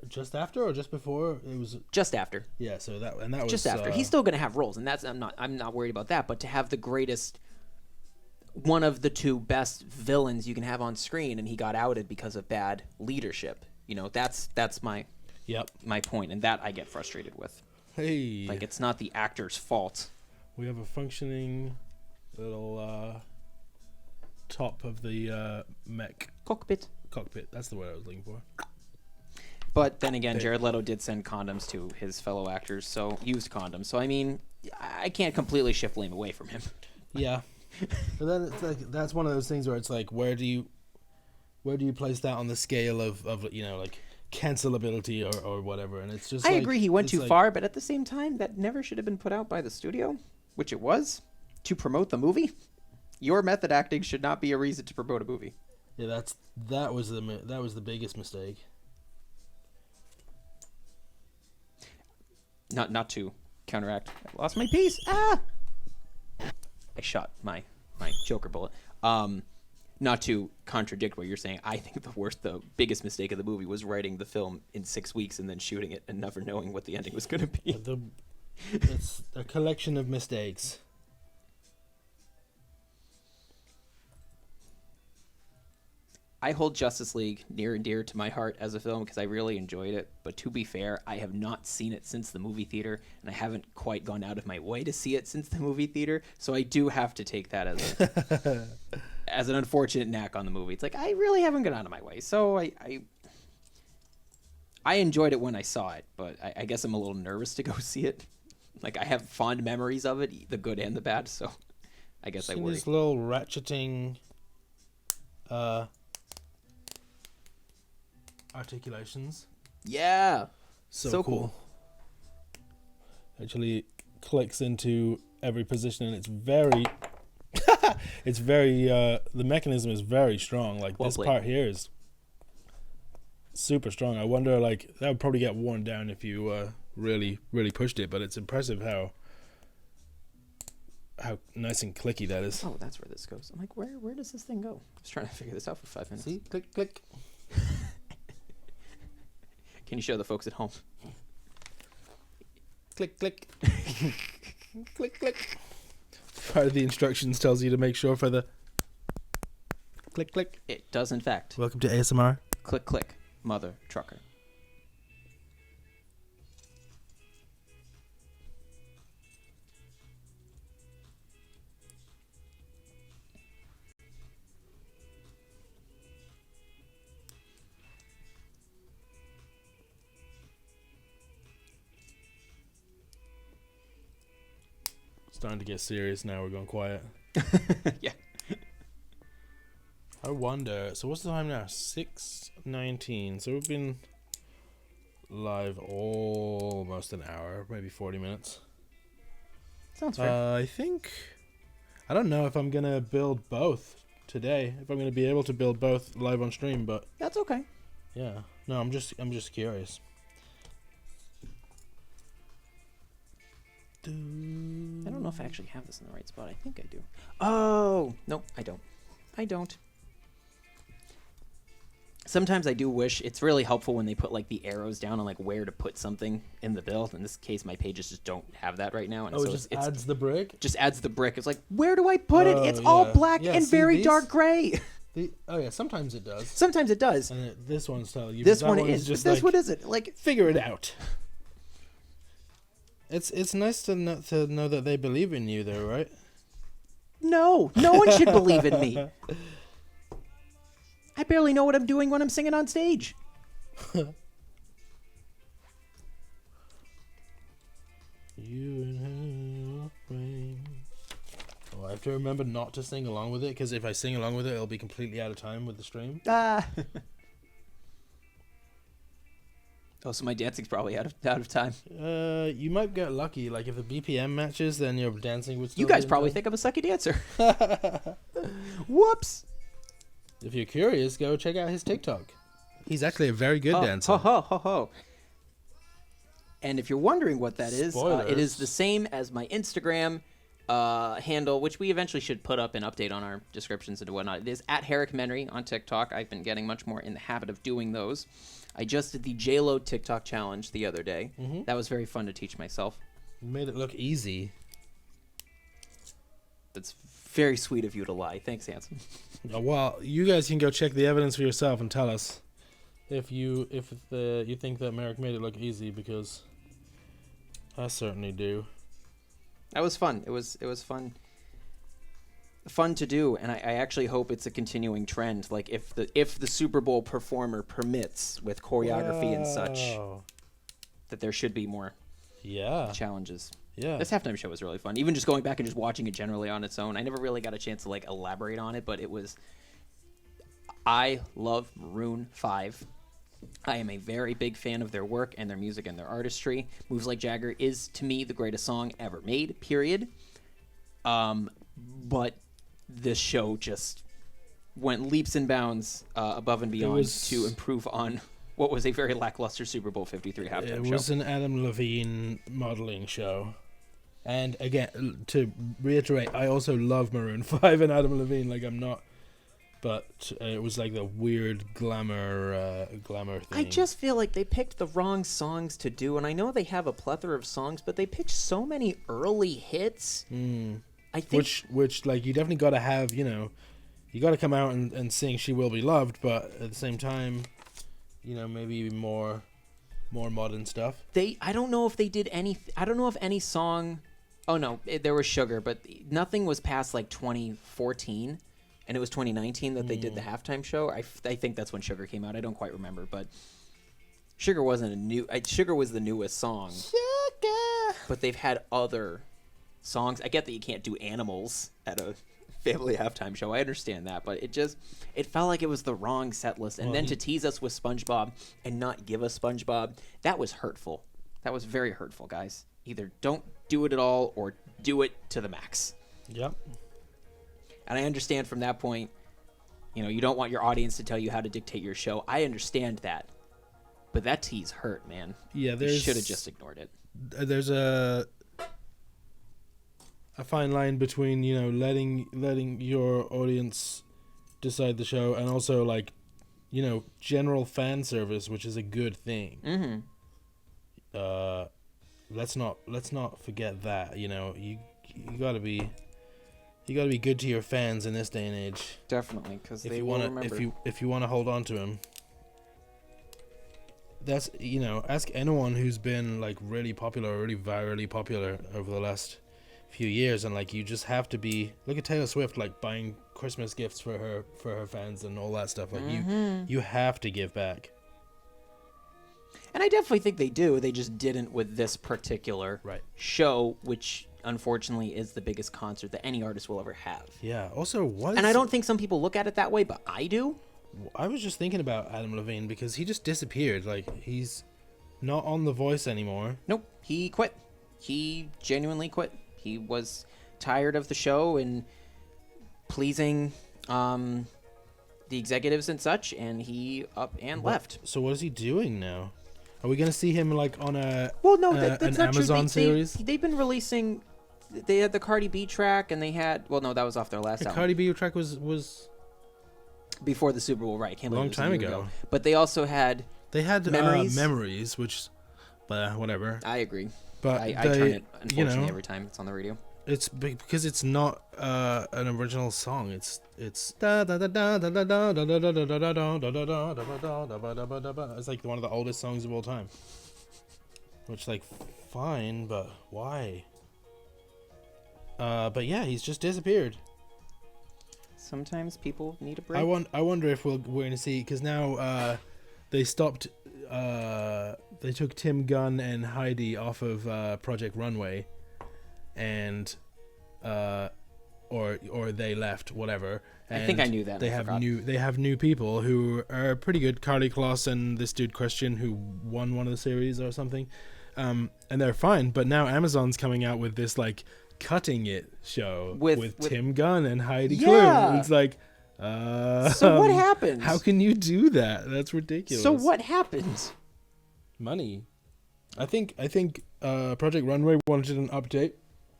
just after or just before? It was... Just after. Yeah, so that... And that was... Just after. He's still going to have roles, and I'm not worried about that. But to have the greatest, one of the 2 best villains you can have on screen, and he got outed because of bad leadership. You know, that's my Yep. point, and that I get frustrated with. Hey. Like, it's not the actor's fault. We have a functioning little top of the mech Cockpit. cockpit. That's the word I was looking for. But then again, Jared Leto did send condoms to his fellow actors, so used condoms. So I mean, I can't completely shift blame away from him. Yeah. But then it's like, that's one of those things where it's like, where do you place that on the scale of like cancelability or whatever? And it's just I like, agree he went it's too like- far, but at the same time, that never should have been put out by the studio, which it was, to promote the movie. Your method acting should not be a reason to promote a movie. Yeah, that was the biggest mistake. Not to counteract. I lost my piece. Ah! I shot my Joker bullet. Not to contradict what you're saying, I think the biggest mistake of the movie was writing the film in 6 weeks and then shooting it and never knowing what the ending was going to be. It's a collection of mistakes. I hold Justice League near and dear to my heart as a film because I really enjoyed it. But to be fair, I have not seen it since the movie theater, and I haven't quite gone out of my way to see it since the movie theater. So I do have to take that as an unfortunate knack on the movie. It's like, I really haven't gone out of my way. So I enjoyed it when I saw it, but I guess I'm a little nervous to go see it. Like, I have fond memories of it, the good and the bad, so I guess I See worry. these little ratcheting articulations. Yeah. So cool. Actually clicks into every position, and it's very the mechanism is very strong. Like, Well this played. part here is super strong. I wonder, like, that would probably get worn down if you really pushed it, but it's impressive how nice and clicky that is. Oh, that's where this goes. I'm like, where does this thing go? I was trying to figure this out for 5 minutes. See? Click, click. Can you show the folks at home? Click, click. Click, click. Part of the instructions tells you to make sure for the click, click. It does, in fact. Welcome to ASMR. Click, click, mother trucker. Starting to get serious now. We're going quiet. Yeah. I wonder. So what's the time now? 6:19. So we've been live almost an hour, maybe 40 minutes. Sounds fair. I don't know if I'm gonna build both today. If I'm gonna be able to build both live on stream, but That's okay. yeah. No, I'm just curious. I don't know if I actually have this in the right spot. I think I do. Oh, no, I don't. I don't. Sometimes I do wish it's really helpful when they put like the arrows down on like where to put something in the build. In this case, my pages just don't have that right now, and Oh, so it just it's adds the brick. just adds the brick. It's like, where do I put it? Oh, It's all yeah. black Yeah, and see, very these- dark gray. Oh yeah, sometimes it does. Sometimes it does. And this one's telling you. This that one one's is. just This like, one isn't. Like, figure it out. It's nice to know that they believe in you, though, right? no one should believe in me. I barely know what I'm doing when I'm singing on stage. You and her frame. Oh, I have to remember not to sing along with it, because if I sing along with it, it'll be completely out of time with the stream. Ah. Oh, so my dancing's probably out of time. You might get lucky. Like if the BPM matches, then your dancing would. Still You guys be in probably time. think I'm a sucky dancer. Whoops. If you're curious, go check out his TikTok. He's actually a very good dancer. Ho, ho, ho, ho. And if you're wondering what that is, it is Spoilers. the same as my Instagram handle, which we eventually should put up an update on our descriptions and whatnot. It is at Herrickmentary on TikTok. I've been getting much more in the habit of doing those. I just did the JLo TikTok challenge the other day. Mm-hmm. That was very fun to teach myself. You made it look easy. That's very sweet of you to lie. Thanks, handsome. Well, you guys can go check the evidence for yourself and tell us if you think that Merrick made it look easy, because I certainly do. That was fun. It was fun to do, and I actually hope it's a continuing trend. Like if the Super Bowl performer permits with choreography and such, Wow. that there should be more Yeah. challenges. Yeah. This halftime show was really fun. Even just going back and just watching it generally on its own. I never really got a chance to like elaborate on it, but it was. I love Maroon 5. I am a very big fan of their work and their music and their artistry. Moves Like Jagger is, to me, the greatest song ever made, period. But this show just went leaps and bounds above and beyond to improve on what was a very lackluster Super Bowl 53 halftime It show. was an Adam Levine modeling show. And again, to reiterate, I also love Maroon 5 and Adam Levine. Like, I'm not... But it was like the weird glamour thing. I just feel like they picked the wrong songs to do, and I know they have a plethora of songs, but they picked so many early hits. I think Which like, you definitely got to have, you got to come out and sing She Will Be Loved, but at the same time, maybe more modern stuff. I don't know if they did any. I don't know if any song. Oh no, there was Sugar, but nothing was past like 2014, and it was 2019 that they did the halftime show. I think that's when Sugar came out. I don't quite remember, but Sugar wasn't a new. Sugar was the newest song. Sugar. But they've had other songs. I get that you can't do Animals at a family halftime show. I understand that, but it felt like it was the wrong set list. And then to tease us with SpongeBob and not give us SpongeBob, that was hurtful. That was very hurtful, guys. Either don't do it at all or do it to the max. Yep. And I understand from that point, you don't want your audience to tell you how to dictate your show. I understand that. But that tease hurt, man. Yeah, You should have just ignored it. There's a fine line between letting your audience decide the show and also like general fan service, which is a good thing. Mm-hmm. Let's not forget that. You gotta be good to your fans in this day and age. Definitely, because If they you will wanna remember. if you wanna hold on to them. That's ask anyone who's been like really popular, really virally popular over the last few years, and like you just have to be. Look at Taylor Swift, like buying Christmas gifts for her fans and all that stuff. Like you have to give back. And I definitely think they do. They just didn't with this particular show, which unfortunately is the biggest concert that any artist will ever have. Yeah. Also, And I don't think some people look at it that way, but I do. I was just thinking about Adam Levine because he just disappeared. Like he's not on The Voice anymore. Nope, he quit. He genuinely quit. He was tired of the show and pleasing the executives and such, and he up and left. So what is he doing now? Are we gonna see him like on a Well, no, that's an not Amazon true. series? They've been releasing. They had the Cardi B track, and they had. Well, no, that was off their last The album. Cardi B track was Before the Super Bowl, right? Can't a long believe it was time a year ago. But they also had. They had Memories. memories, which, whatever. I agree. But I they, turn it unfortunately you know, every time it's on the radio. it's because it's not an original song. It's da da da da da da da da da da da da da da da da da da da. It's like one of the oldest songs of all time. Which, like, fine, but why? But yeah, he's just disappeared. Sometimes people need a break. I wonder if we're going to see, because now they stopped. They took Tim Gunn and Heidi off of Project Runway, and or they left, whatever. I think I knew that. They have new people who are pretty good. Carly Kloss and this dude Christian, who won one of the series or something, and they're fine. But now Amazon's coming out with this like Cutting It show with Tim Gunn and Heidi Klum. It's like, so what happens? How can you do that? That's ridiculous. So what happens? Money. I think Project Runway wanted an update.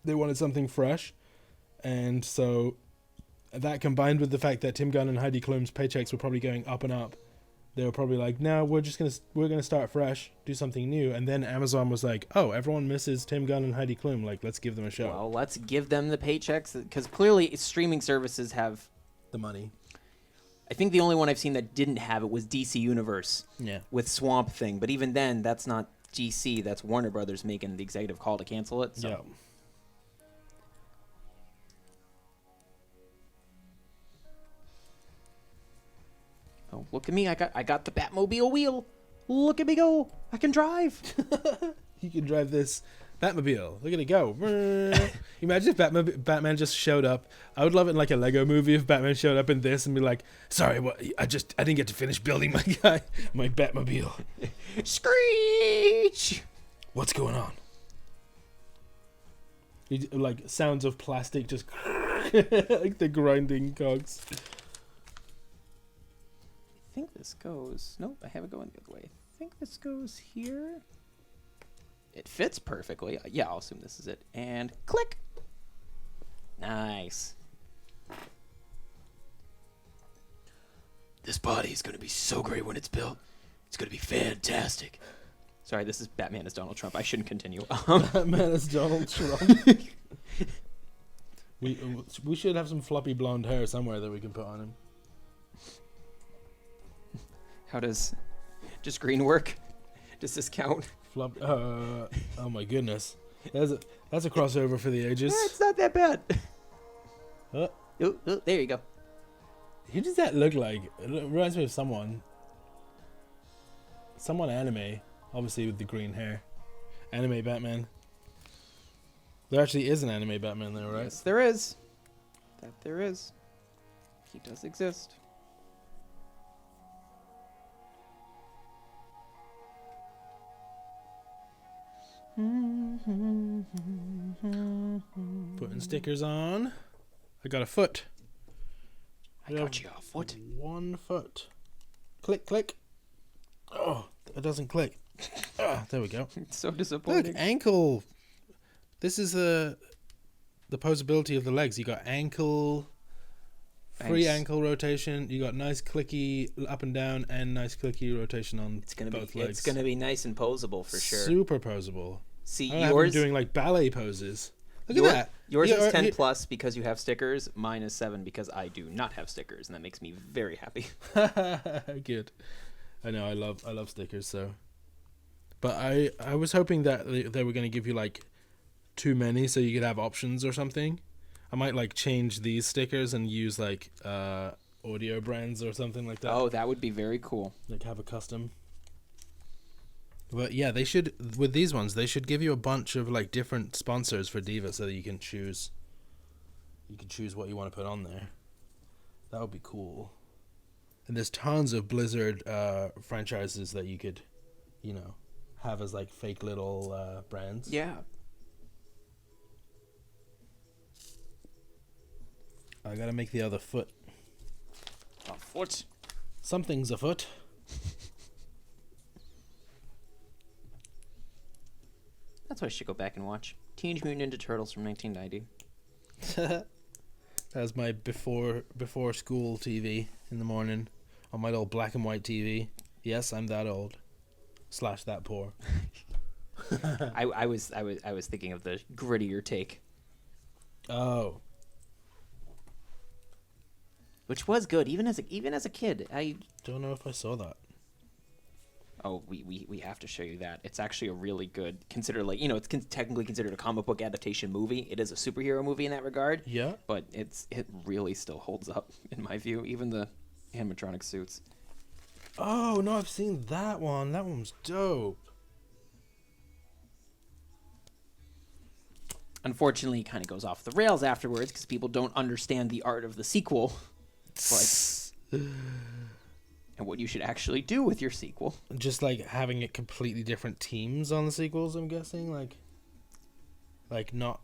They wanted something fresh, and so that combined with the fact that Tim Gunn and Heidi Klum's paychecks were probably going up and up, they were probably like, "No, we're gonna start fresh, do something new." And then Amazon was like, "Oh, everyone misses Tim Gunn and Heidi Klum. Like, let's give them a show." Well, let's give them the paychecks because clearly streaming services have the money. I think the only one I've seen that didn't have it was DC Universe. Yeah. With Swamp Thing, but even then, that's not GC. That's Warner Brothers making the executive call to cancel it. So. Yeah. Oh, look at me! I got the Batmobile wheel. Look at me go! I can drive. You can drive this Batmobile. Look at it go. Imagine if Batman just showed up. I would love it in like a Lego movie if Batman showed up in this and be like, "Sorry, what? I didn't get to finish building my Batmobile." Screech! What's going on? Like sounds of plastic just like the grinding cogs. I think this goes. Nope, I have it going the other way. I think this goes here. It fits perfectly. Yeah, I'll assume this is it. And click. Nice. This body is going to be so great when it's built. It's going to be fantastic. Sorry, this is Batman as Donald Trump. I shouldn't continue. Batman as Donald Trump. We should have some floppy blonde hair somewhere that we can put on him. How does just green work? Does this count? Oh my goodness. That's a crossover for the ages. It's not that bad. Oh, Ooh, there you go. who does that look like? It reminds me of someone anime, obviously with the green hair. Anime Batman. There actually is an anime Batman there, right? Yes, there is. That there is. He does exist. Putting stickers on. I got a foot. I got you a foot. 1 foot. Click, click. Oh, it doesn't click. There we go. It's so Look, disappointing. ankle. This is the posability of the legs. You got ankle, free Nice. ankle rotation. You got nice clicky up and down and nice clicky rotation on It's gonna both be legs. it's gonna be nice and posable for sure. Super posable. See I have them yours. doing like ballet poses. Look Your- at that. Yours Yeah, is or- 10 here- plus because you have stickers. Mine is 7 because I do not have stickers, and that makes me very happy. Good. I know. I love stickers. So, but I was hoping that they were going to give you like too many, so you could have options or something. I might like change these stickers and use like audio brands or something like that. Oh, that would be very cool. Like have a custom. But yeah, they should with these ones. They should give you a bunch of like different sponsors for Diva, so that you can choose. You can choose what you want to put on there. That would be cool. And there's tons of Blizzard franchises that you could, have as like fake little brands. Yeah. I gotta make the other foot. A foot. Something's afoot. That's what I should go back and watch. Teenage Mutant Ninja Turtles from 1990. That was my before school TV in the morning on my little black and white TV. Yes, I'm that old. / that poor. I was thinking of the grittier take, Oh. which was good even as a kid. Don't know if I saw that. We have to show you that. It's actually a really good, it's technically considered a comic book adaptation movie. It is a superhero movie in that regard. Yeah. But it really still holds up in my view, even the animatronic suits. Oh, no, I've seen that one. That one's dope. Unfortunately, it kind of goes off the rails afterwards because people don't understand the art of the sequel. And what you should actually do with your sequel. Just like having it completely different teams on the sequels, I'm guessing. Like not,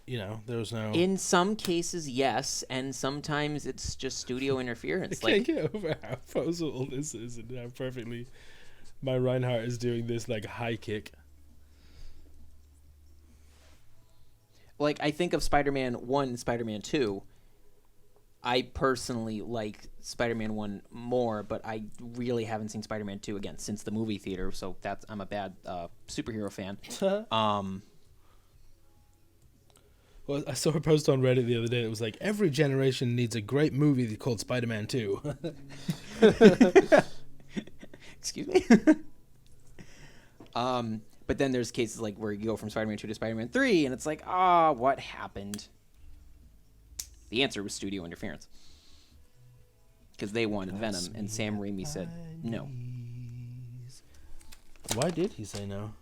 there was no. In some cases, yes, and sometimes it's just studio interference. I can't get over how possible this is and how perfectly my Reinhardt is doing this like high kick. Like, I think of Spider-Man 1 and Spider-Man 2. I personally like Spider-Man 1 more, but I really haven't seen Spider-Man 2 again since the movie theater, so I'm a bad superhero fan. Well, I saw a post on Reddit the other day that was like, every generation needs a great movie called Spider-Man 2. Excuse me? But then there's cases like where you go from Spider-Man 2 to Spider-Man 3, and it's like, what happened? The answer was studio interference. Because they wanted Venom, and Sam Raimi said no. Why did he say no?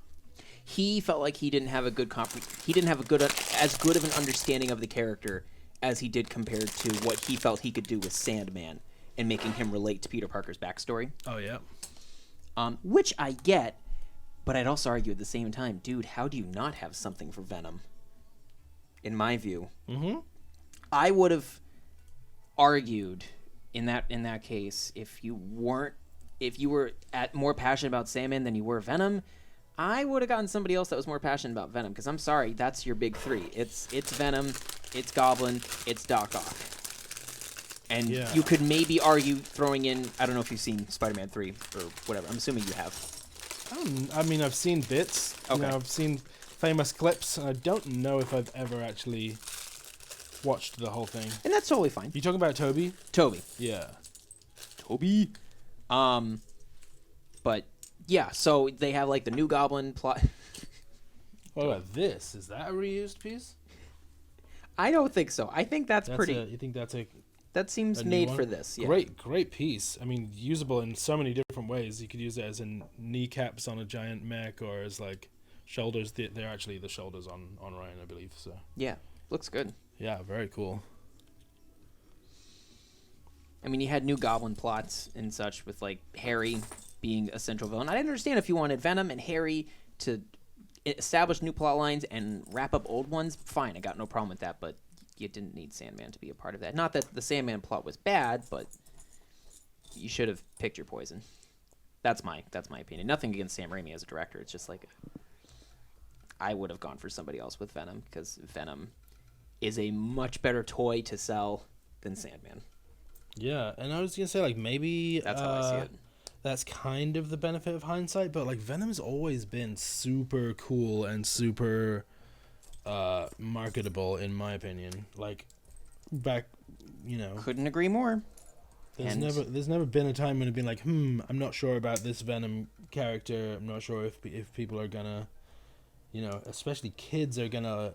He felt like he didn't have as good of an understanding of the character as he did compared to what he felt he could do with Sandman and making him relate to Peter Parker's backstory. Oh, yeah. Which I get, but I'd also argue at the same time, dude, how do you not have something for Venom? In my view. Mm-hmm. I would have argued in that case, if you were more passionate about Sandman than you were Venom, I would have gotten somebody else that was more passionate about Venom, because I'm sorry, that's your big three. It's Venom, it's Goblin, it's Doc Ock. And you could maybe argue throwing in, I don't know if you've seen Spider-Man 3 or whatever. I'm assuming you have. I mean, I've seen bits. Okay. I've seen famous clips, and I don't know if I've ever actually watched the whole thing. And that's totally fine. You talking about Toby? Toby. Yeah. Toby. But yeah, so they have like the new Goblin plot. What about this? Is that a reused piece? I don't think so. I think that's pretty. You think that's that seems a new made one? for this. Yeah. Great piece. I mean, usable in so many different ways. You could use it as in kneecaps on a giant mech, or as like shoulders. They're actually the shoulders on Ryan, I believe. So Yeah, looks good. yeah, very cool. I mean, you had new Goblin plots and such with like Harry being a central villain. I didn't understand if you wanted Venom and Harry to establish new plot lines and wrap up old ones. Fine, I got no problem with that, but you didn't need Sandman to be a part of that. Not that the Sandman plot was bad, but you should have picked your poison. That's my opinion. Nothing against Sam Raimi as a director. It's just like I would have gone for somebody else with Venom, because Venom is a much better toy to sell than Sandman. Yeah, and I was gonna say like maybe That's how I see it. That's kind of the benefit of hindsight, but like Venom's always been super cool and super marketable in my opinion. Like back, Couldn't agree more. There's never been a time when it's been like, I'm not sure about this Venom character. I'm not sure if people are gonna, especially kids are gonna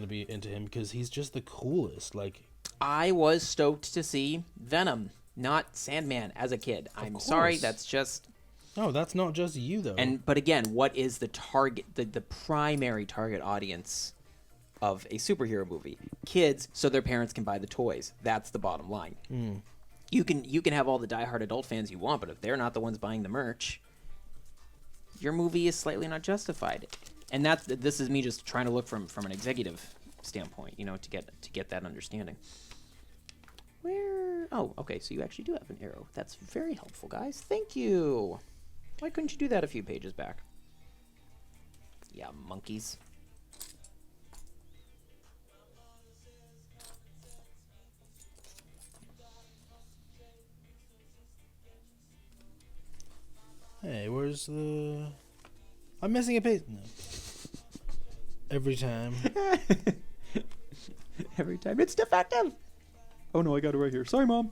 be into him, because he's just the coolest. Like, I was stoked to see Venom, not Sandman, as a kid. I'm sorry, that's just... No, that's not just you, though. But again, what is the target, the primary target audience of a superhero movie? Kids, so their parents can buy the toys. That's the bottom line. You can have all the diehard adult fans you want, but if they're not the ones buying the merch, your movie is slightly not justified. And this is me just trying to look from an executive standpoint, to get that understanding. Oh, okay, so you actually do have an arrow. That's very helpful, guys. Thank you. Why couldn't you do that a few pages back? Yeah, monkeys. Hey, where's the... I'm missing a page. No. Every time. Every time. It's defective. Oh, no, I got it right here. Sorry, Mom.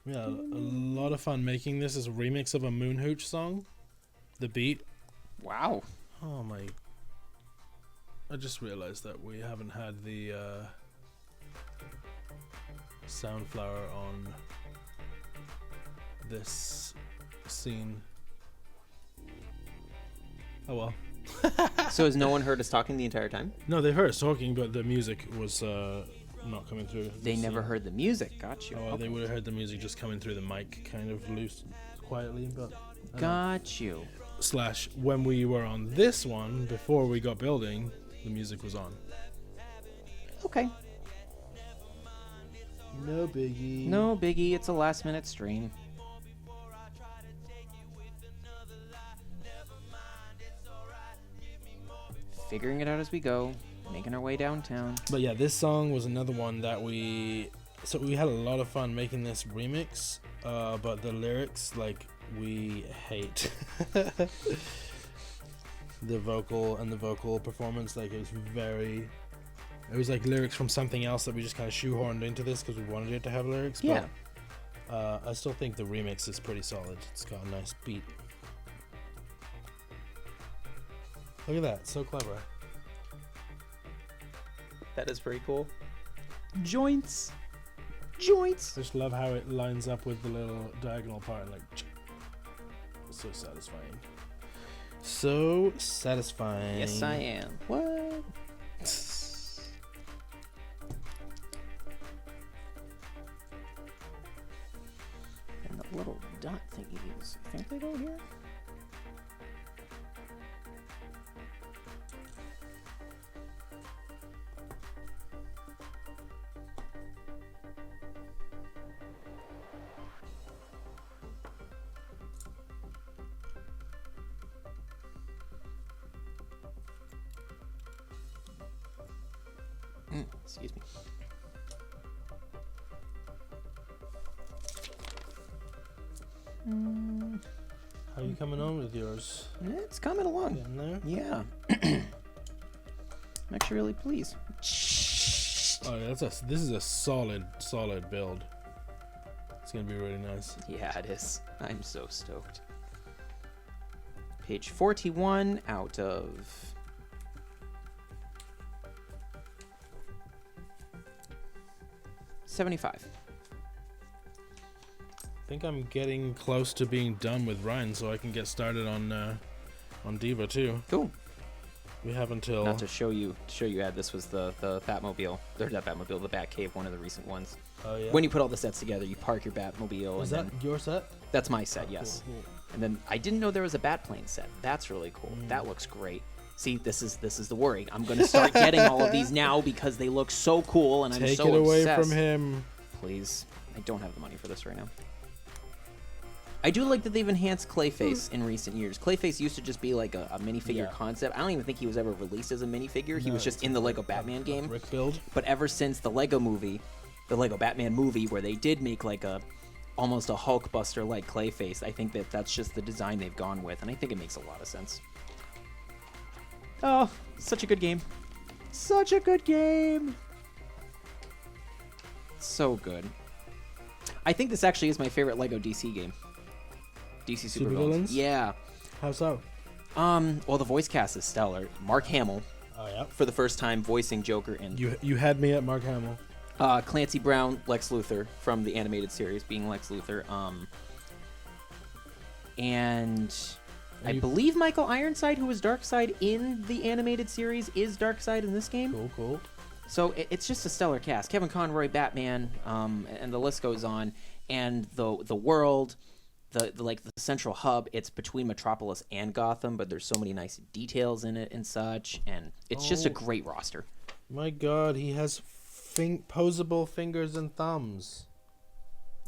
We had a lot of fun making this as a remix of a Moon Hooch song. The beat. Wow. Oh my... I just realized that we haven't had the Soundflower on this scene. Oh well. So has no one heard us talking the entire time? No, they heard us talking, but the music was not coming through. They never heard the music. Got you. Oh, well, they would have heard the music just coming through the mic, kind of loose, quietly. But got you. / when we were on this one before we got building, the music was on. Okay. No biggie. No biggie. It's a last-minute stream. Figuring it out as we go, making our way downtown. But yeah, this song was another one that we had a lot of fun making this remix, but the lyrics, like, we hate. The vocal performance, like, it was like lyrics from something else that we just kind of shoehorned into this because we wanted it to have lyrics. Yeah. But I still think the remix is pretty solid. It's got a nice beat. Look at that, so clever. That is pretty cool. Joints. Joints. I just love how it lines up with the little diagonal part, like, so satisfying. So satisfying. Yes, I am. What? And the little dot thingies. I think they go here. Excuse me. How are you coming on with yours? It's coming along. Getting there? Yeah. I'm actually really pleased. Oh, this is a solid build. It's gonna be really nice. Yeah, it is. I'm so stoked. Page 41 out of 75. I think I'm getting close to being done with Ryan, so I can get started on Diva too. Cool. We have until. Not to show you, Ed, this was the Batmobile. Or not Batmobile, the Batcave, one of the recent ones. Oh yeah. When you put all the sets together, you park your Batmobile. Is and that then, your set? That's my set, yes. Cool. And then I didn't know there was a Batplane set. That's really cool. That looks great. See, this is the worry. I'm gonna start getting all of these now because they look so cool, and I'm Take so it away obsessed. from him. Please, I don't have the money for this right now. I do like that they've enhanced Clayface in recent years. Clayface used to just be like a minifigure concept. I don't even think he was ever released as a minifigure. He was just in the Lego Batman game. Brick build. But ever since the Lego Batman movie, where they did make like almost a Hulkbuster like Clayface, I think that's just the design they've gone with, and I think it makes a lot of sense. Oh, such a good game. Such a good game. So good. I think this actually is my favorite Lego DC game. DC Supervillains. Supervillains? Yeah. How so? Well, the voice cast is stellar. Mark Hamill, Oh yeah. for the first time voicing Joker in. You had me at Mark Hamill. Clancy Brown, Lex Luthor from the animated series, being Lex Luthor. And I believe Michael Ironside, who was Darkseid in the animated series, is Darkseid in this game. Cool. So it's just a stellar cast. Kevin Conroy, Batman, and the list goes on. And the world, the central hub, it's between Metropolis and Gotham, but there's so many nice details in it and such, and it's just a great roster. My God, he has posable fingers and thumbs.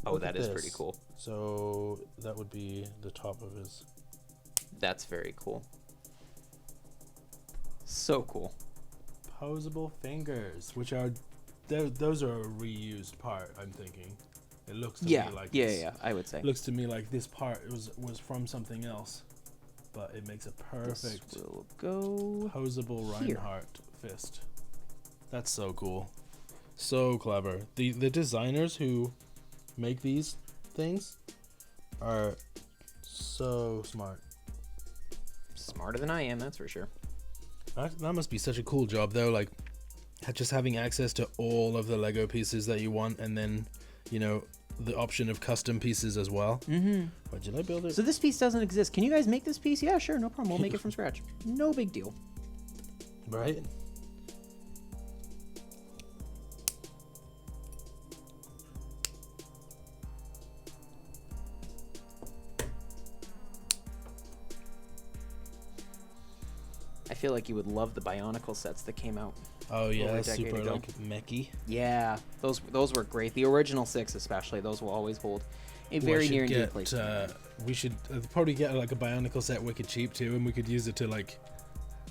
Oh, Look that at is this. pretty cool. So that would be the top of his. That's very cool. So cool. Posable fingers, which are those are a reused part. I'm thinking. It looks to me like this. Yeah, I would say. Looks to me like this part was from something else, but it makes a perfect This will go posable here. Reinhardt fist. That's so cool, so clever. The designers who make these things are so smart. Smarter than I am, that's for sure. That must be such a cool job though, like just having access to all of the Lego pieces that you want, and then the option of custom pieces as well. Mm-hmm. Why did I build it? So this piece doesn't exist. Can you guys make this piece? Yeah, sure, no problem. We'll make it from scratch. No big deal. Right? I feel like you would love the Bionicle sets that came out. Oh yeah, Over a that's decade super ago. like mechy. Yeah, those were great. The original 6 especially, those will always hold a very near and dear place. We should probably get like a Bionicle set wicked cheap too, and we could use it to like,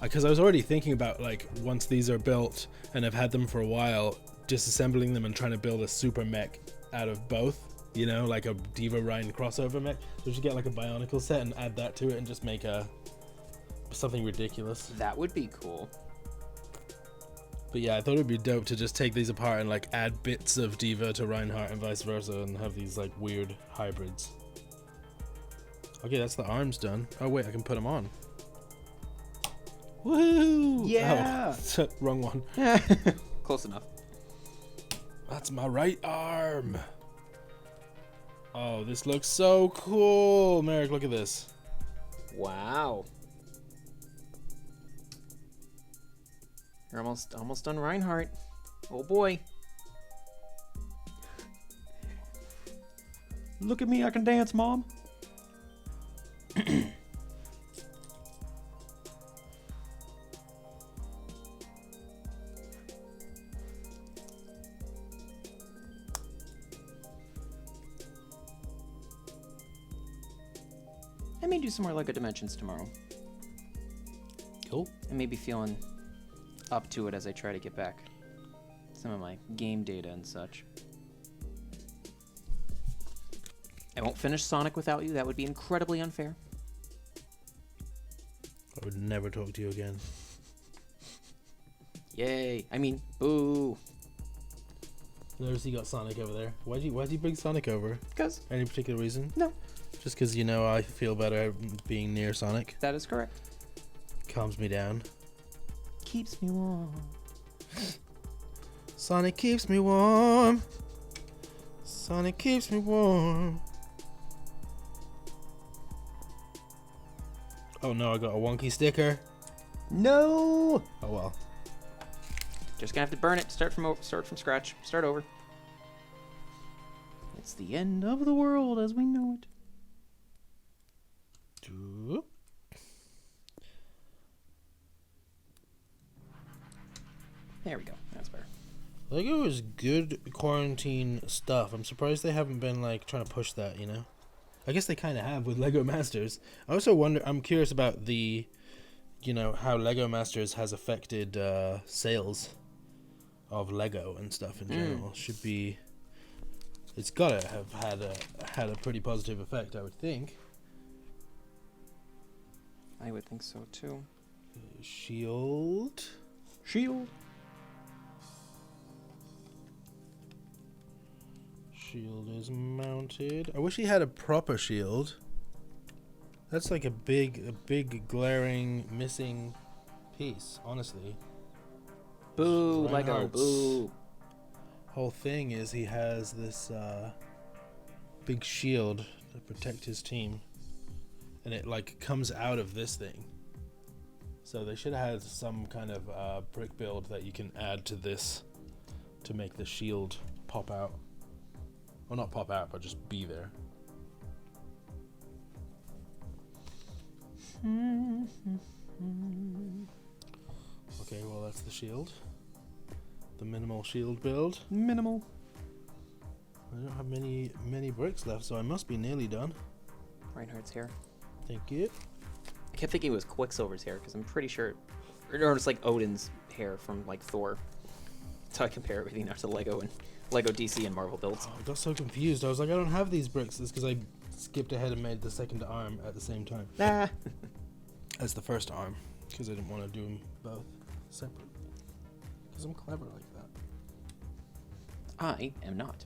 because I was already thinking about like once these are built and I've had them for a while, disassembling them and trying to build a super mech out of both. Like a Diva Ryan crossover mech. So we should get like a Bionicle set and add that to it and just make something ridiculous. That would be cool. But yeah, I thought it'd be dope to just take these apart and like add bits of Diva to Reinhardt and vice versa, and have these like weird hybrids. Okay, that's the arms done. Oh wait, I can put them on. Woohoo! Yeah. Oh, wrong one. Close enough. That's my right arm. Oh, this looks so cool. Merrick, look at this. Wow. You're almost done Reinhardt. Oh boy. Look at me, I can dance, Mom. I may do some more LEGO Dimensions tomorrow. Cool. I may be feeling up to it as I try to get back some of my game data and such. I won't finish Sonic without you. That would be incredibly unfair. I would never talk to you again. Yay. I mean, boo. Notice you got Sonic over there. Why'd you bring Sonic over? Because, Any particular reason? no, Just because I feel better being near Sonic. that is correct. Calms me down. Keeps me warm. Sonic keeps me warm. Sonic keeps me warm. Oh no, I got a wonky sticker. No! Oh well. Just gonna have to burn it. Start from scratch. Start over. It's the end of the world as we know it. Doop. There we go. That's better. Lego is good quarantine stuff. I'm surprised they haven't been like trying to push that, I guess they kind of have with Lego Masters. I also wonder, I'm curious about the, how Lego Masters has affected sales of Lego and stuff in general. It's gotta have had a pretty positive effect, I would think. I would think so too. Shield. Shield. Shield is mounted. I wish he had a proper shield. That's like a big glaring missing piece, honestly. Boo, Lego, Reinhardt's boo. whole thing is he has this big shield to protect his team, and it like comes out of this thing. So they should have had some kind of brick build that you can add to this to make the shield pop out. Well, not pop out, but just be there. Okay, well that's the shield. The minimal shield build. Minimal. I don't have many bricks left, so I must be nearly done. Reinhardt's hair. Thank you. I kept thinking it was Quicksilver's hair because I'm pretty sure, or it's like Odin's hair from like Thor. So I compare everything now to Lego and Lego DC and Marvel builds. Oh, I got so confused. I was like, I don't have these bricks. It's because I skipped ahead and made the second arm at the same time Ah. as the first arm, because I didn't want to do them both separate. Because I'm clever like that. I am not.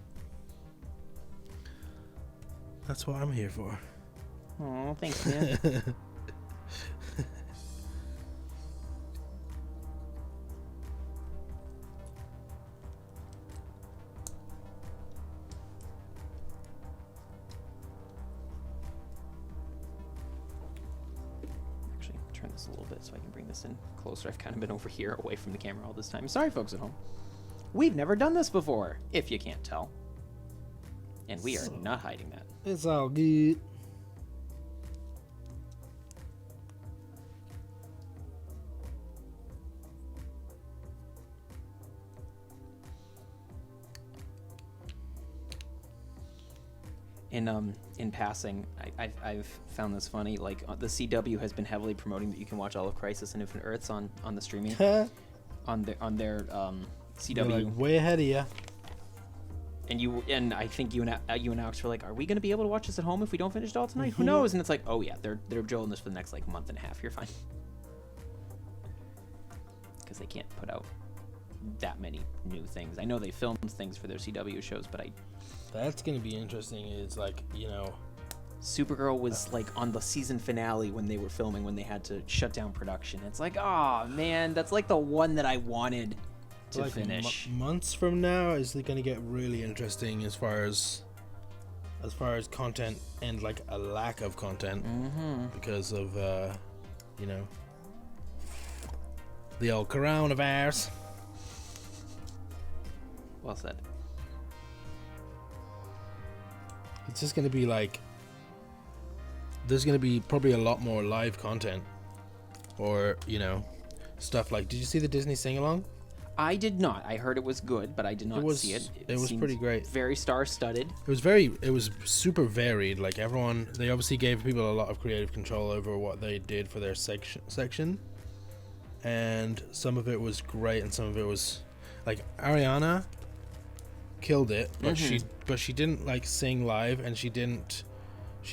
That's what I'm here for. Oh, thanks, man. Actually, turn this a little bit so I can bring this in closer. I've kind of been over here away from the camera all this time. Sorry, folks at home. We've never done this before, if you can't tell. And we are not hiding that. It's all good. In passing, I've found this funny. Like the CW has been heavily promoting that you can watch all of Crisis and Infinite Earths on the streaming on their CW. You're like way ahead of you. And I think you and Alex were like, are we going to be able to watch this at home if we don't finish it all tonight? Who knows? And it's like, oh yeah, they're drilling this for the next like month and a half. You're fine, because they can't put out that many new things. I know they filmed things for their CW shows, but That's gonna be interesting. It's like, you know, Supergirl was like on the season finale when they were filming, when they had to shut down production. It's like, oh man, that's like the one that I wanted to like finish. Months from now is gonna get really interesting as far as content and like a lack of content because of you know, the old coronavirus. Well said. It's just gonna be like, there's gonna be probably a lot more live content, or you know, stuff like. Did you see the Disney sing along? I did not. I heard it was good, but I did not see it. It was seemed pretty great. Very star-studded. It was super varied. Like everyone, they obviously gave people a lot of creative control over what they did for their section, and some of it was great, and some of it was like Ariana killed it, but she didn't like sing live, and she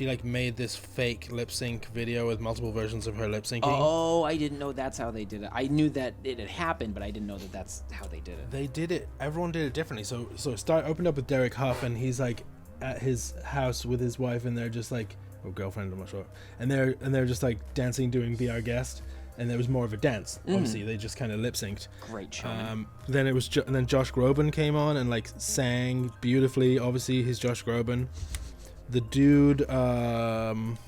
like made this fake lip sync video with multiple versions of her lip syncing. Oh, I didn't know that's how they did it. I knew that it had happened, but I didn't know that that's how they did it. They did it. Everyone did it differently. So opened up with Derek Huff, and he's like at his house with his wife, and they're just like, or girlfriend, I'm not sure, and they're just like dancing, doing Be Our Guest, and there was more of a dance. Obviously, they just kind of lip synced. Great show. Then it was, and then Josh Groban came on and like sang beautifully. Obviously, he's Josh Groban. The dude from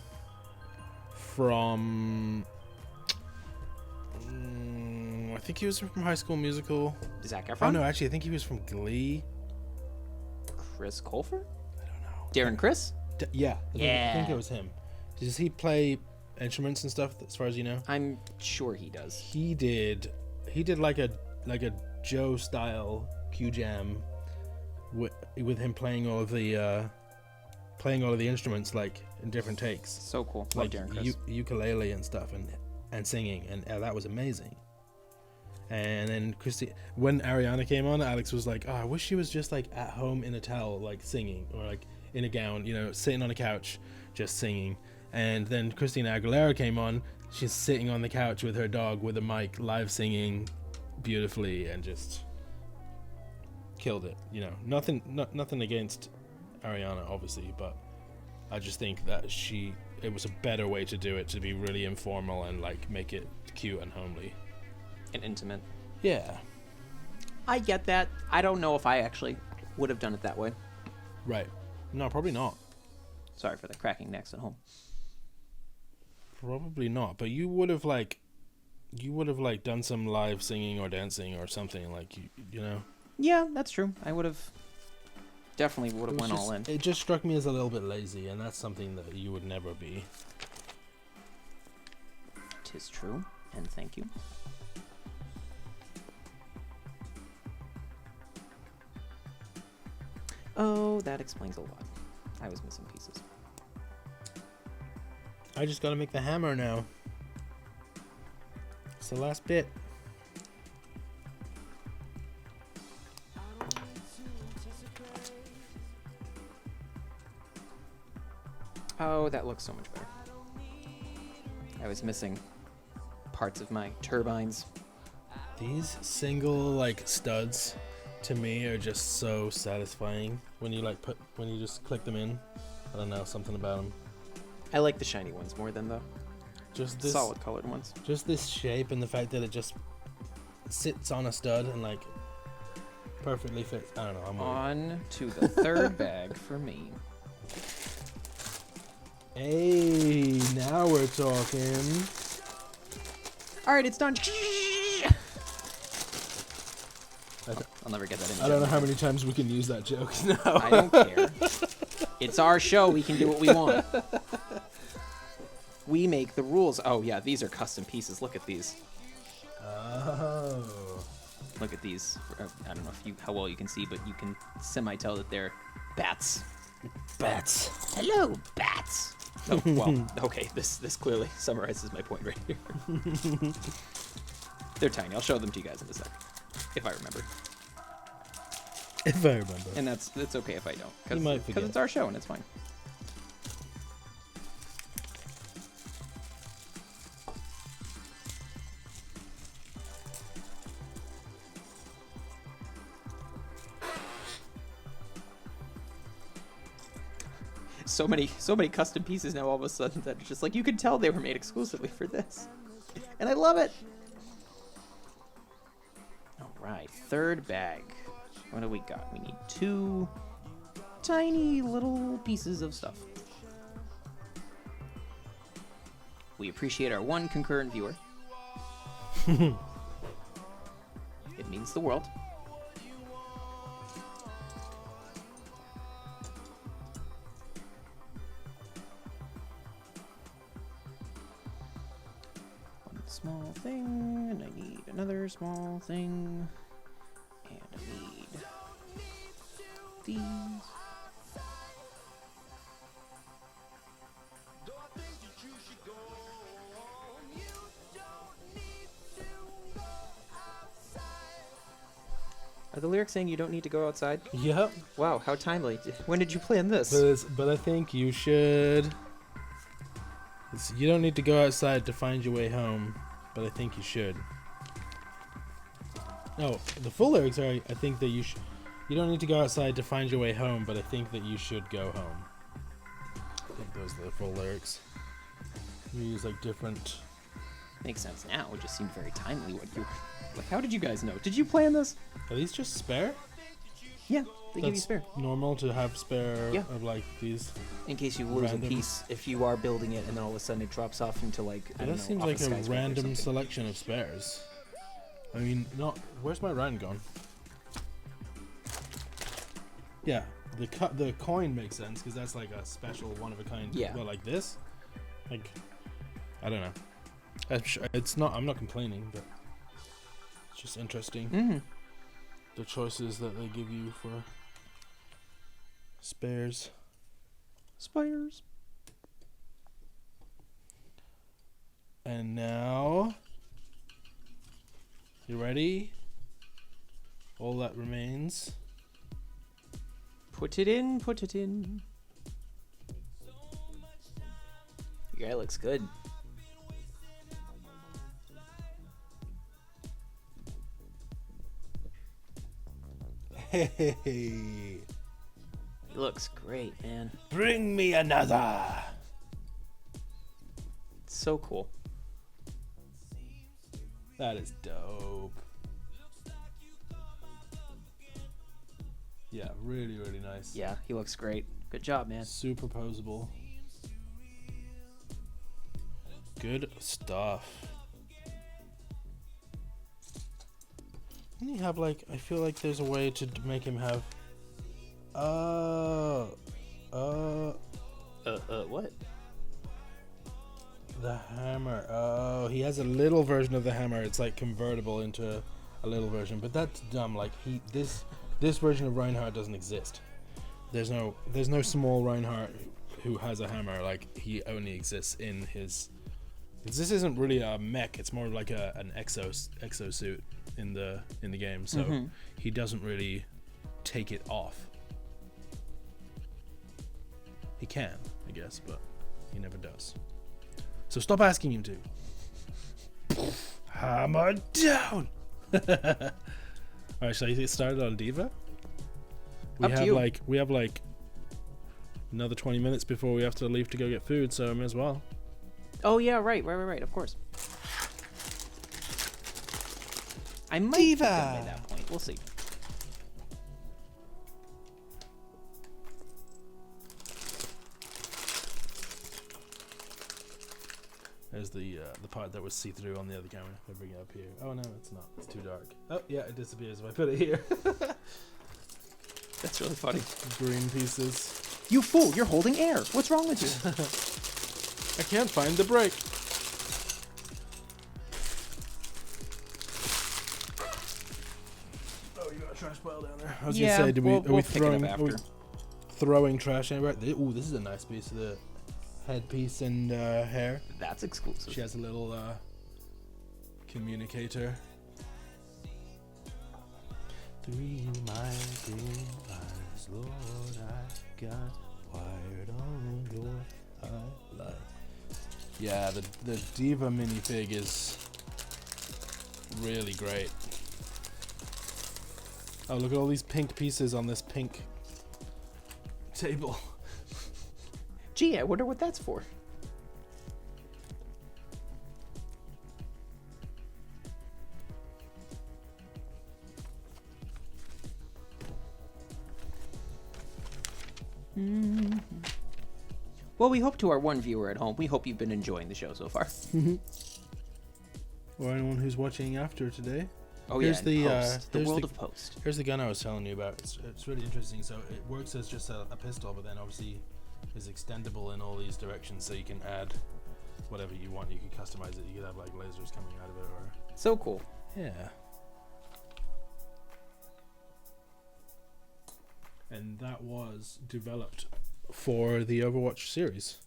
I think he was from High School Musical. Zac Efron? Oh no, actually I think he was from Glee. Chris Colfer? I don't know. Darren Criss? Yeah. I think Yeah. it was him. Does he play instruments and stuff as far as you know? I'm sure he does. He did like a Joe style Q jam with him playing all of the instruments like in different takes. So cool. Love Like Darren Criss. ukulele and stuff and singing, and that was amazing. And then when Ariana came on, Alex was like, oh, I wish she was just like at home in a towel, like singing, or like in a gown, you know, sitting on a couch just singing. And then Christina Aguilera came on, she's sitting on the couch with her dog with a mic, live singing beautifully, and just killed it. You know, nothing against Ariana, obviously, but I just think that it was a better way to do it, to be really informal and like make it cute and homely. and intimate. Yeah. I get that. I don't know if I actually would have done it that way. Right. No, probably not. Sorry for the cracking necks at home. Probably not. But you would have done some live singing or dancing or something, like, you know. Yeah, that's true. I would have definitely would have It was went all in. It just struck me as a little bit lazy, and that's something that you would never be. 'Tis true, and thank you. Oh, that explains a lot. I was missing pieces. I just gotta make the hammer now. It's the last bit. Oh, that looks so much better. I was missing parts of my turbines. These single, like, studs to me are just so satisfying when you just click them in. I don't know, something about them. I like the shiny ones more than the Just this solid colored ones. Just this shape and the fact that it just sits on a stud and, like, perfectly fits. I don't know. I'm On to the third bag for me. Hey, now we're talking. All right, it's done. I'll never get that in. I don't know how many times we can use that joke now. I don't care. It's our show. We can do what we want. We make the rules. Oh, yeah, these are custom pieces. Look at these. Oh. Look at these. I don't know how well you can see, but you can semi-tell that they're bats. Bats. Hello, bats. Oh, well, okay, this clearly summarizes my point right here. They're tiny. I'll show them to you guys in a sec, if I remember. If I remember. And that's okay if I don't. You might forget. Because it's our show and it's fine. So many custom pieces now all of a sudden that it's just like you can tell they were made exclusively for this. And I love it. Alright, third bag. What do we got? We need 2 tiny little pieces of stuff. We appreciate our 1 concurrent viewer. It means the world. Small thing, and I need another small thing, and I need these. Are the lyrics saying you don't need to go outside? Yep. Wow, how timely. When did you plan this? But I think you should. You don't need to go outside to find your way home, but I think you should. No, the full lyrics are, I think that you don't need to go outside to find your way home, but I think that you should go home. I think those are the full lyrics. You use, like, different. Makes sense now. It just seemed very timely. Like, how did you guys know? Did you plan this? Are these just spare? Yeah, they give you That's spare. normal to have spare Yeah. of, like, these. In case you lose Random. a piece, if you are building it and then all of a sudden it drops off into like I Yeah, don't that know, seems off like a skyscraper or random something. selection of spares. I mean, not. Where's my rand gone? Yeah, the coin makes sense because that's like a special one of a kind. Yeah. But like this, like, I don't know. It's not. I'm not complaining, but it's just interesting Mm-hmm. the choices that they give you for spares. Spires. And now, you ready? All that remains. Put it in. Put it in. Your guy looks good. Hey, He looks great, man. bring me another. It's so cool. That is dope. Yeah, really, really nice. Yeah, he looks great. Good job, man. Superposable. Good stuff. Doesn't he have like? I feel like there's a way to make him have. What? The hammer. Oh, he has a little version of the hammer. It's like convertible into a little version, but that's dumb. Like this version of Reinhardt doesn't exist. There's no small Reinhardt who has a hammer. Like he only exists in his. This isn't really a mech. It's more like an exosuit in the game. So he doesn't really take it off. He can, I guess, but he never does. So stop asking him to. Hammer down. Alright, shall I get started on D.Va? We have like another 20 minutes before we have to leave to go get food, so I may as well. Oh yeah, right, of course. I might be done by that point. We'll see. There's the part that was see-through on the other camera. I'll bring it up here. Oh no, it's not. It's too dark. Oh yeah, it disappears if I put it here. That's really funny. Green pieces. You fool! You're holding air. What's wrong with you? I can't find the brake. Oh, you got a trash pile down there. I was gonna say, are we throwing trash anywhere? Ooh, this is a nice piece of the headpiece and hair. That's exclusive. She has a little communicator. 3 mighty eyes, Lord, I got wired on your highlight. Yeah, the D.Va minifig is really great. Oh, look at all these pink pieces on this pink table. Gee, I wonder what that's for. Well, we hope to our one viewer at home, we hope you've been enjoying the show so far. Or anyone who's watching after today. Oh Here's yeah, the world of Post. Here's the gun I was telling you about. It's really interesting. So it works as just a pistol, but then obviously is extendable in all these directions, so you can add whatever you want. You can customize it. You could have like lasers coming out of it, or So cool. yeah. And that was developed for the Overwatch series.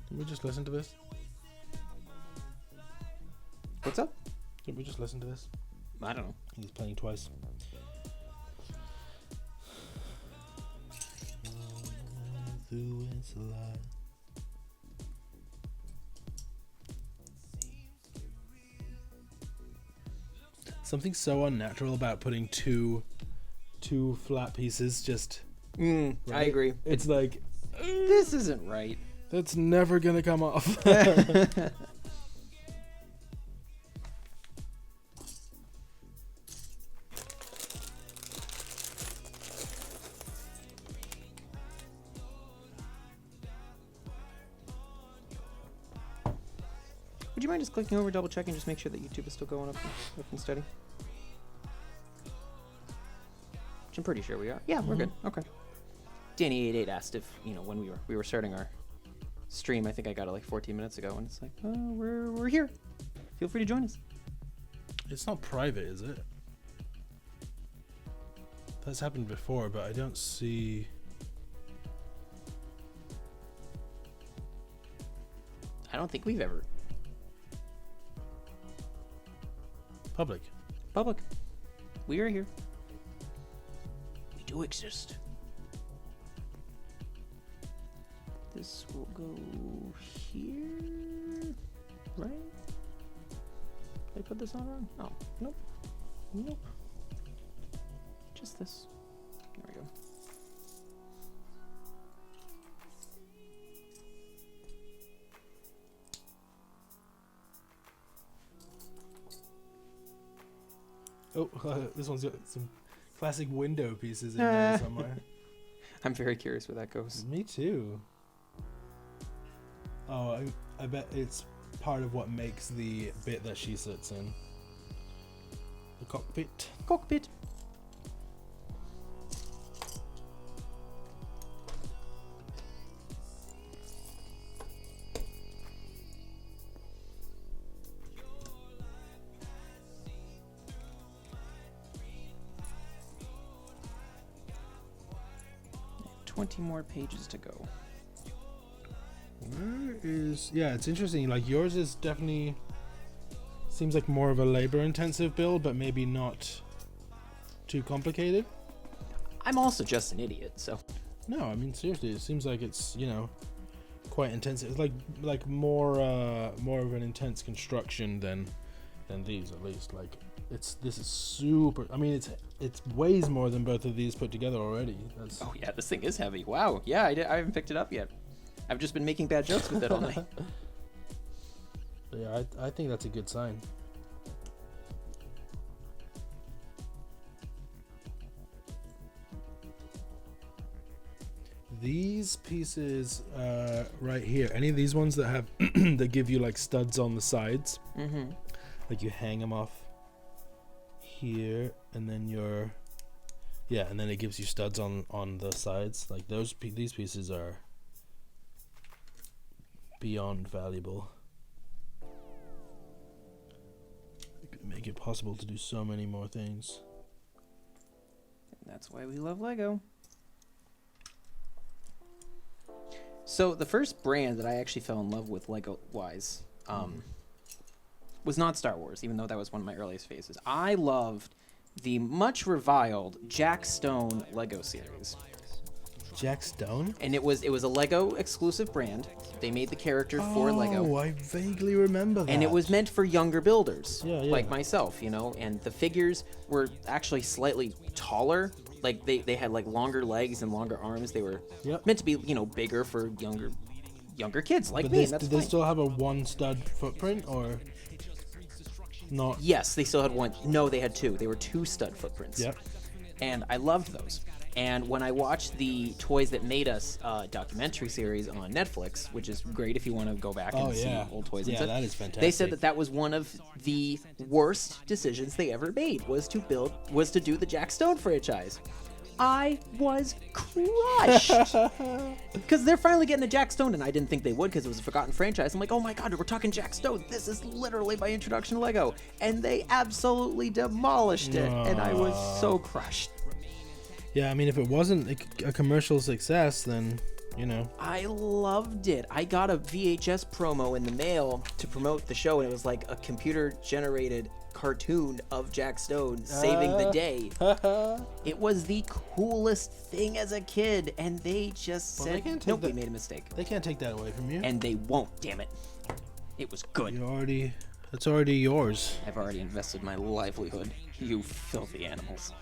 Did we just listen to this? What's up? Did we just listen to this? I don't know. He's playing twice. Something so unnatural about putting two flat pieces just I right? agree. It's like This isn't right. that's never gonna come off. Would you mind just clicking over, double checking, just make sure that YouTube is still going up and steady? Which I'm pretty sure we are. Yeah, we're good. Okay. Danny88 asked if, when we were starting our stream. I think I got it like 14 minutes ago, and it's like, oh, we're here. Feel free to join us. It's not private, is it? That's happened before, but I don't see. I don't think we've ever Public. We are here. We do exist. This will go here, right? They put this on wrong? Oh, nope. Nope. Just this. There we go. Oh, this one's got some classic window pieces in there somewhere. I'm very curious where that goes. Me too. Oh, I bet it's part of what makes the bit that she sits in. The cockpit. Cockpit. Twenty more pages to go. Where is... Yeah, it's interesting. Like, yours is definitely... Seems like more of a labor-intensive build, but maybe not too complicated. I'm also just an idiot, so. No, I mean, seriously, it seems like it's, you know, quite intensive. It's like more of an intense construction than these, at least. Like, this is super... I mean, it's weighs more than both of these put together already. That's... Oh yeah, this thing is heavy. Wow. Yeah, I haven't picked it up yet. I've just been making bad jokes with it all night. But yeah, I think that's a good sign. These pieces right here, any of these ones that have that give you like studs on the sides, like you hang them off here, and then and then it gives you studs on the sides. Like these pieces are beyond valuable. It could make it possible to do so many more things. And that's why we love Lego. So the first brand that I actually fell in love with Lego-wise was not Star Wars, even though that was one of my earliest phases. I loved the much reviled Jack Stone Lego series. Jack Stone? And it was a Lego exclusive brand. They made the character for Lego. Oh, I vaguely remember that. And it was meant for younger builders, Yeah. like myself, you know, and the figures were actually slightly taller. Like they had like longer legs and longer arms. They were meant to be, you know, bigger for younger kids like me. Did they still have a one stud footprint or not? Yes, they still had one. No, they had two. They were two stud footprints. Yep. And I loved those. And when I watched the Toys That Made Us documentary series on Netflix, which is great if you want to go back and see old toys and stuff, that is fantastic. they said that was one of the worst decisions they ever made, was to do the Jack Stone franchise. I was crushed because they're finally getting a Jack Stone, and I didn't think they would because it was a forgotten franchise. I'm like, oh my god, we're talking Jack Stone. This is literally my introduction to Lego, and they absolutely demolished it, and I was so crushed. Yeah, I mean, if it wasn't a commercial success, then, you know. I loved it. I got a VHS promo in the mail to promote the show, and it was like a computer-generated cartoon of Jack Stone saving the day. It was the coolest thing as a kid, and they just said, nope, we made a mistake. They can't take that away from you. And they won't, damn it. It was good. It's already yours. I've already invested my livelihood. You filthy animals.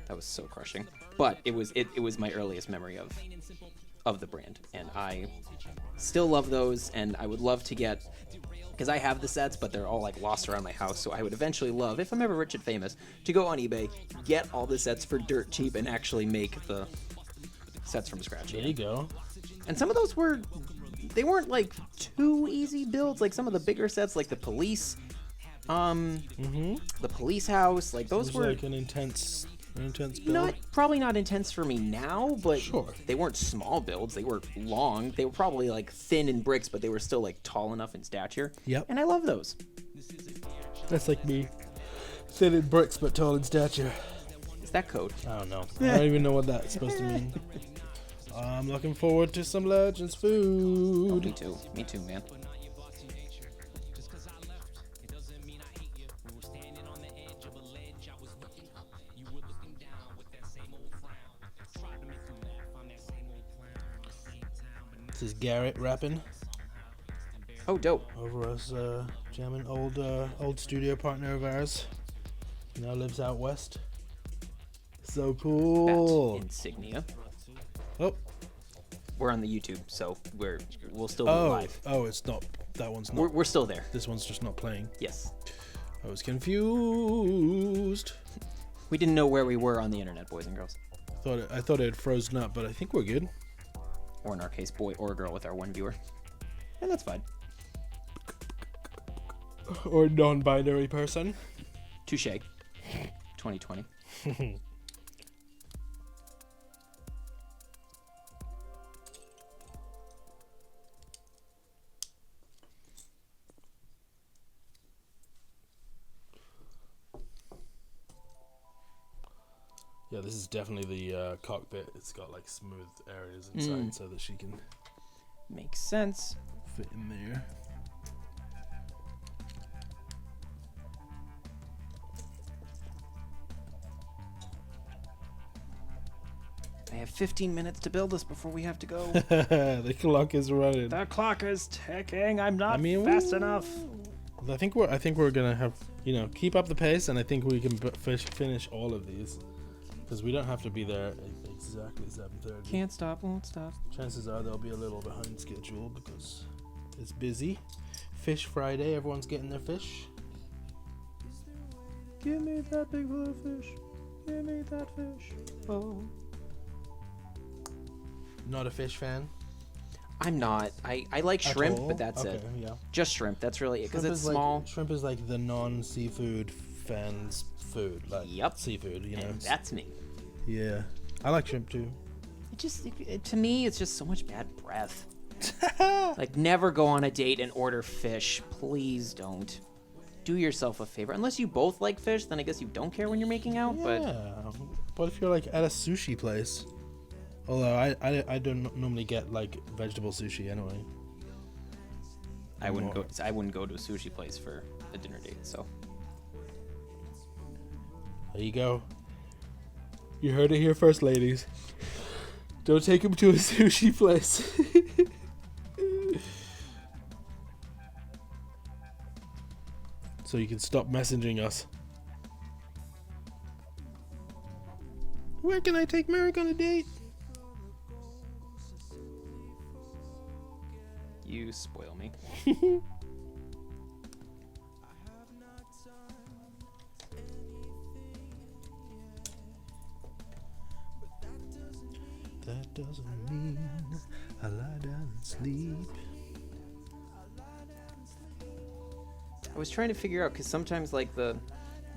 That was so crushing. But it was my earliest memory of the brand, and I still love those, and I would love to get, because I have the sets, but they're all like lost around my house, so I would eventually love, if I'm ever rich and famous, to go on eBay, get all the sets for dirt cheap, and actually make the sets from scratch. There you go. And some of those they weren't like too easy builds, like some of the bigger sets, like the police, the police house, like those were like an intense build. Probably not intense for me now, but sure. They weren't small builds. They were long. They were probably like thin in bricks, but they were still like tall enough in stature. Yep. And I love those. That's like me. Thin in bricks, but tall in stature. Is that code? I don't know. I don't even know what that's supposed to mean. I'm looking forward to some Legends food. Oh, me too. Me too, man. This is Garrett rapping. Oh, dope. over us jamming. Old studio partner of ours. Now lives out west. So Bat cool. insignia. Oh, We're on the YouTube, so we'll still be live. oh, it's not. That one's not. We're still there. This one's just not playing. Yes. I was confused. We didn't know where we were on the internet, boys and girls. I thought it had frozen up, but I think we're good. Or in our case, boy or girl with our one viewer. And that's fine. Or non-binary person. Touche. 2020. Yeah, this is definitely the cockpit. It's got like smooth areas inside so that she can Makes sense. fit in there. I have 15 minutes to build this before we have to go. The clock is running. The clock is ticking. I'm not fast enough. I think we're gonna have, keep up the pace, and I think we can finish all of these because we don't have to be there at exactly 7:30. Can't stop, won't stop. Chances are they'll be a little behind schedule because it's busy. Fish Friday, everyone's getting their fish. Give me that big blue fish. Give me that fish. Oh. Not a fish fan. I'm not. I like At shrimp, all? but that's okay, it. Yeah. Just shrimp. That's really it. Because Shrimp it's is like- small. shrimp is like the non-seafood fans' food, like Yep. seafood. And that's me. Yeah, I like shrimp too. To me, it's just so much bad breath. Like, never go on a date and order fish. Please don't. Do yourself a favor. Unless you both like fish, then I guess you don't care when you're making out. Yeah, but if you're like at a sushi place, although I don't normally get like vegetable sushi anyway. I wouldn't go to a sushi place for a dinner date. So There you go. You heard it here first, ladies. Don't take him to a sushi place. So you can stop messaging us. Where can I take Merrick on a date? you spoil me. That doesn't mean I lie down and sleep. I was trying to figure out because sometimes like the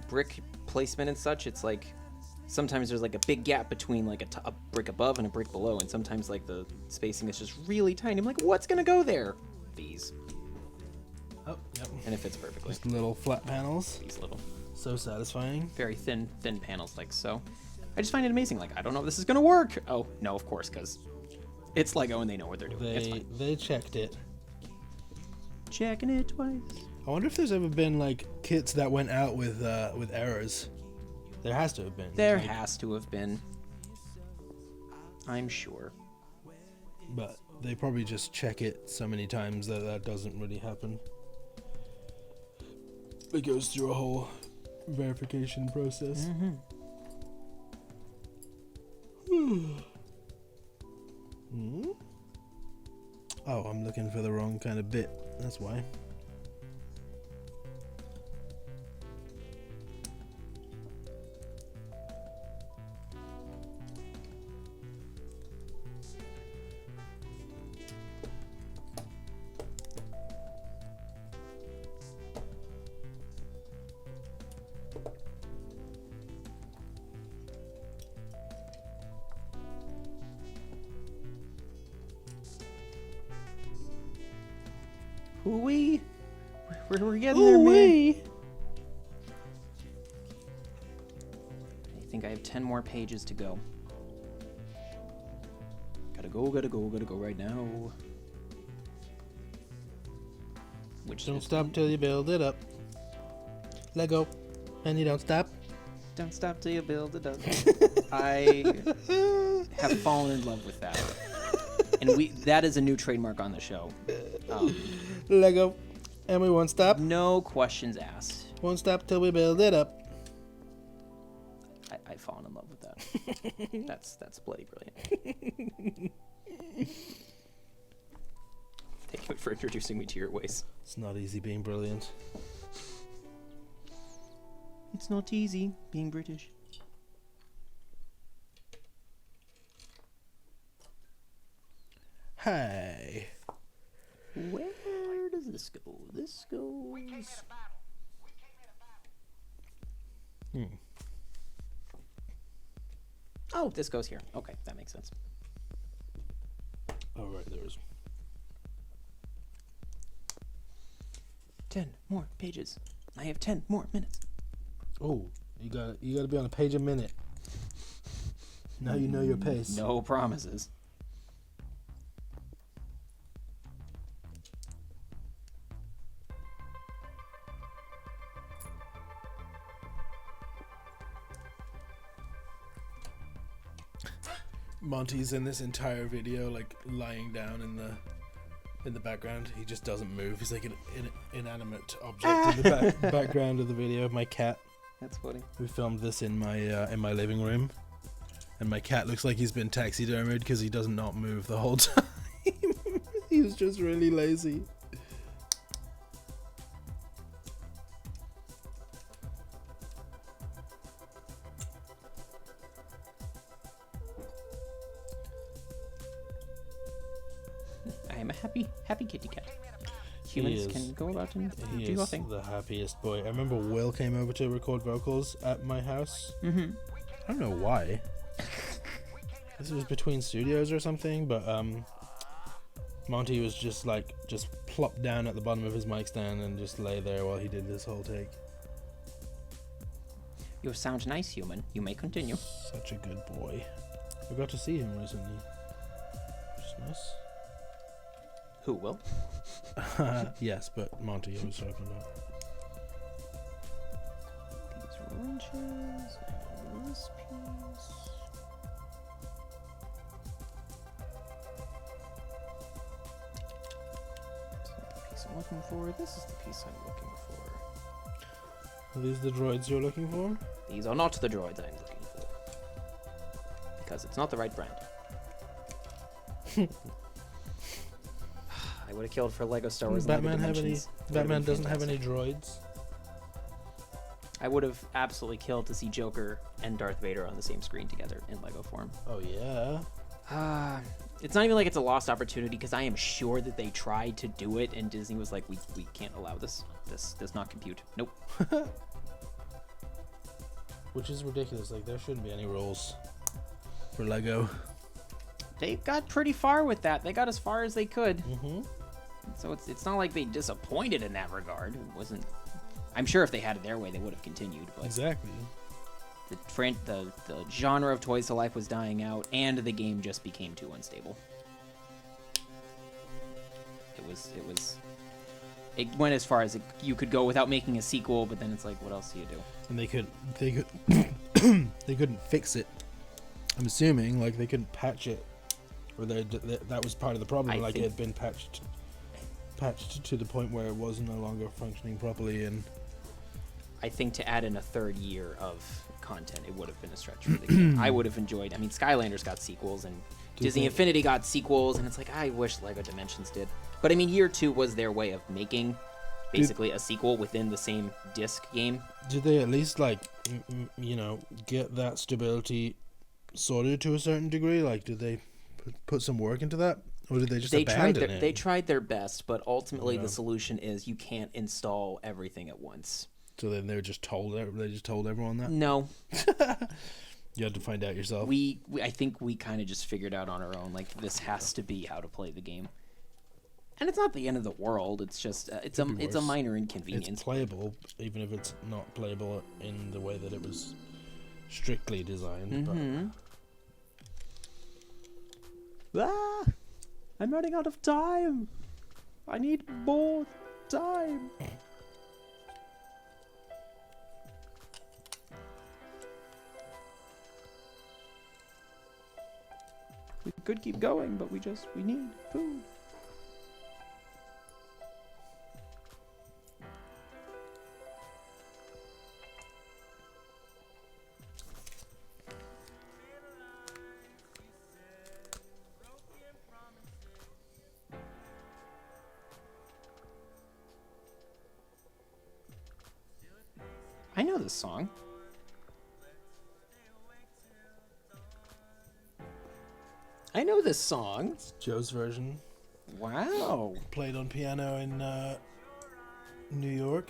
brick placement and such, it's like sometimes there's like a big gap between like a brick above and a brick below, and sometimes like the spacing is just really tiny. I'm like, what's gonna go there? These. Oh, yep. And it fits perfectly. Just little flat panels. These little, So satisfying. very thin panels like so. I just find it amazing. Like, I don't know if this is gonna work. Oh no, of course, because it's Lego and they know what they're doing. It's fine. They checked it. Checking it twice. I wonder if there's ever been like kits that went out with errors. There has to have been. There Like, has to have been. I'm sure. But they probably just check it so many times that that doesn't really happen. It goes through a whole verification process. Hmm? Oh, I'm looking for the wrong kind of bit. That's why. We're getting there, man. I think I have 10 more pages to go. Gotta go right now. Which Don't is- stop till you build it up. Lego. And you don't stop. Don't stop till you build it up. I have fallen in love with that. And that is a new trademark on the show. Lego, and we won't stop. No questions asked. Won't stop till we build it up. I've fallen in love with that. That's bloody brilliant. Thank you for introducing me to your ways. It's not easy being brilliant. It's not easy being British. Hey. Where does this go? This goes... Oh, this goes here. Okay, that makes sense. All right, there's 10 more pages. I have 10 more minutes. Oh, you got to be on a page a minute. Now you know your pace. No promises. Monty's in this entire video like lying down in the background. He just doesn't move. He's like an inanimate object in the background of the video. My cat. That's funny. We filmed this in my living room, and my cat looks like he's been taxidermied because he does not move the whole time. He's just really lazy. I am a happy kitty cat. Humans is. can go about and He do is nothing. the happiest boy. I remember Will came over to record vocals at my house. Mm-hmm. I don't know why. This was between studios or something, but Monty was just plopped down at the bottom of his mic stand and just lay there while he did this whole take. You sound nice, human. You may continue. Such a good boy. I got to see him recently. Which is nice. Who will? Yes, but Monty I was talking about. These wrenches and this piece. That's not the piece I'm looking for. This is the piece I'm looking for. Are these the droids you're looking for? These are not the droids I'm looking for. Because it's not the right brand. I would have killed for Lego Star Wars. Batman Lego have any? Dimensions. Would've Batman been doesn't have any fantastic. droids. I would have absolutely killed to see Joker and Darth Vader on the same screen together in Lego form. Oh yeah. It's not even like it's a lost opportunity because I am sure that they tried to do it and Disney was like, we can't allow this. This does not compute. Nope. Which is ridiculous. Like there shouldn't be any rules for Lego. They got pretty far with that. They got as far as they could. Mm-hmm. So it's not like they disappointed in that regard. It wasn't. I'm sure if they had it their way, they would have continued. But Exactly. the genre of Toys to Life was dying out, and the game just became too unstable. It went as far as you could go without making a sequel, but then it's like, what else do you do? And they could they couldn't fix it. I'm assuming like they couldn't patch it, or that was part of the problem. Like it had been patched to the point where it was no longer functioning properly. And I think to add in a third year of content, it would have been a stretch for the game. I would have enjoyed. I mean, Skylanders got sequels, and Disney Infinity got sequels, and it's like, I wish Lego Dimensions did. But I mean, year 2 was their way of making basically a sequel within the same disc game. Did they at least like get that stability sorted to a certain degree? Like, did they put some work into that, or did they just abandon it? They tried their best, but ultimately the solution is you can't install everything at once. So then they just told everyone that? No. You had to find out yourself. I think we kind of just figured out on our own, like, this has to be how to play the game. And it's not the end of the world. It's just it's a minor inconvenience. It's playable, even if it's not playable in the way that it was strictly designed. Mm-hmm. I'm running out of time. I need more time. We could keep going, but we need food. know this song. I know this song. Joe's version. Wow. Played on piano in New York.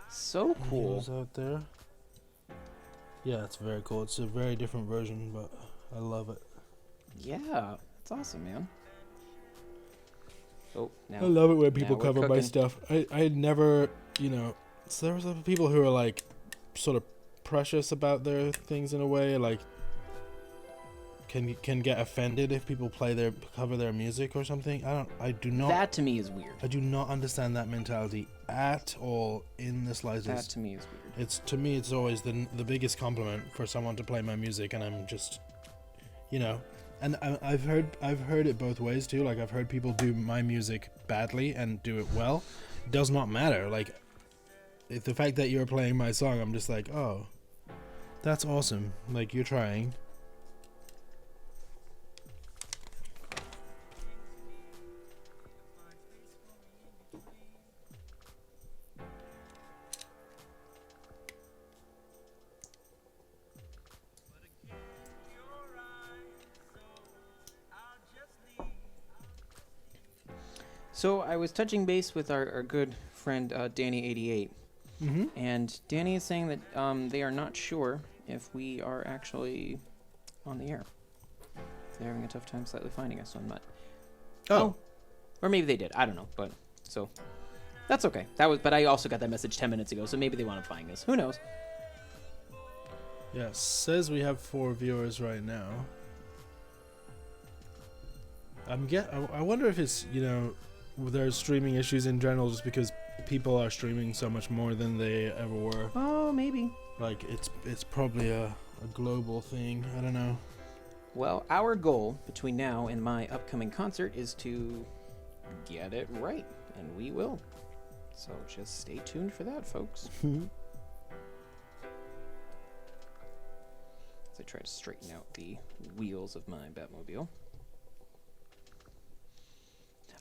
So He cool. was out there. Yeah, it's very cool. It's a very different version, but I love it. Yeah. That's awesome, man. Oh, now. I love it when now people we're cover my cooking. stuff. I never, so there was other people who are like sort of precious about their things in a way, like can get offended if people cover their music or something. I do not That to me is weird. I do not understand that mentality at all in the That slightest. to me is weird. It's to me it's always the biggest compliment for someone to play my music, and I'm just and I've heard it both ways too. Like I've heard people do my music badly and do it well. It does not matter. Like if the fact that you're playing my song, I'm just like, oh, that's awesome. Like you're trying. So I was touching base with our good friend Danny88, Mm-hmm. and Danny is saying that they are not sure if we are actually on the air. They're having a tough time slightly finding us on Mutt. Oh. Or maybe they did. I don't know. But so that's okay. But I also got that message 10 minutes ago, so maybe they want to find us. Who knows? Yeah, says we have 4 viewers right now. I wonder if it's, there's streaming issues in general just because people are streaming so much more than they ever were. Oh, maybe. Like it's probably a global thing. I don't know. Well, our goal between now and my upcoming concert is to get it right, and we will. So just stay tuned for that, folks. As I try to straighten out the wheels of my Batmobile.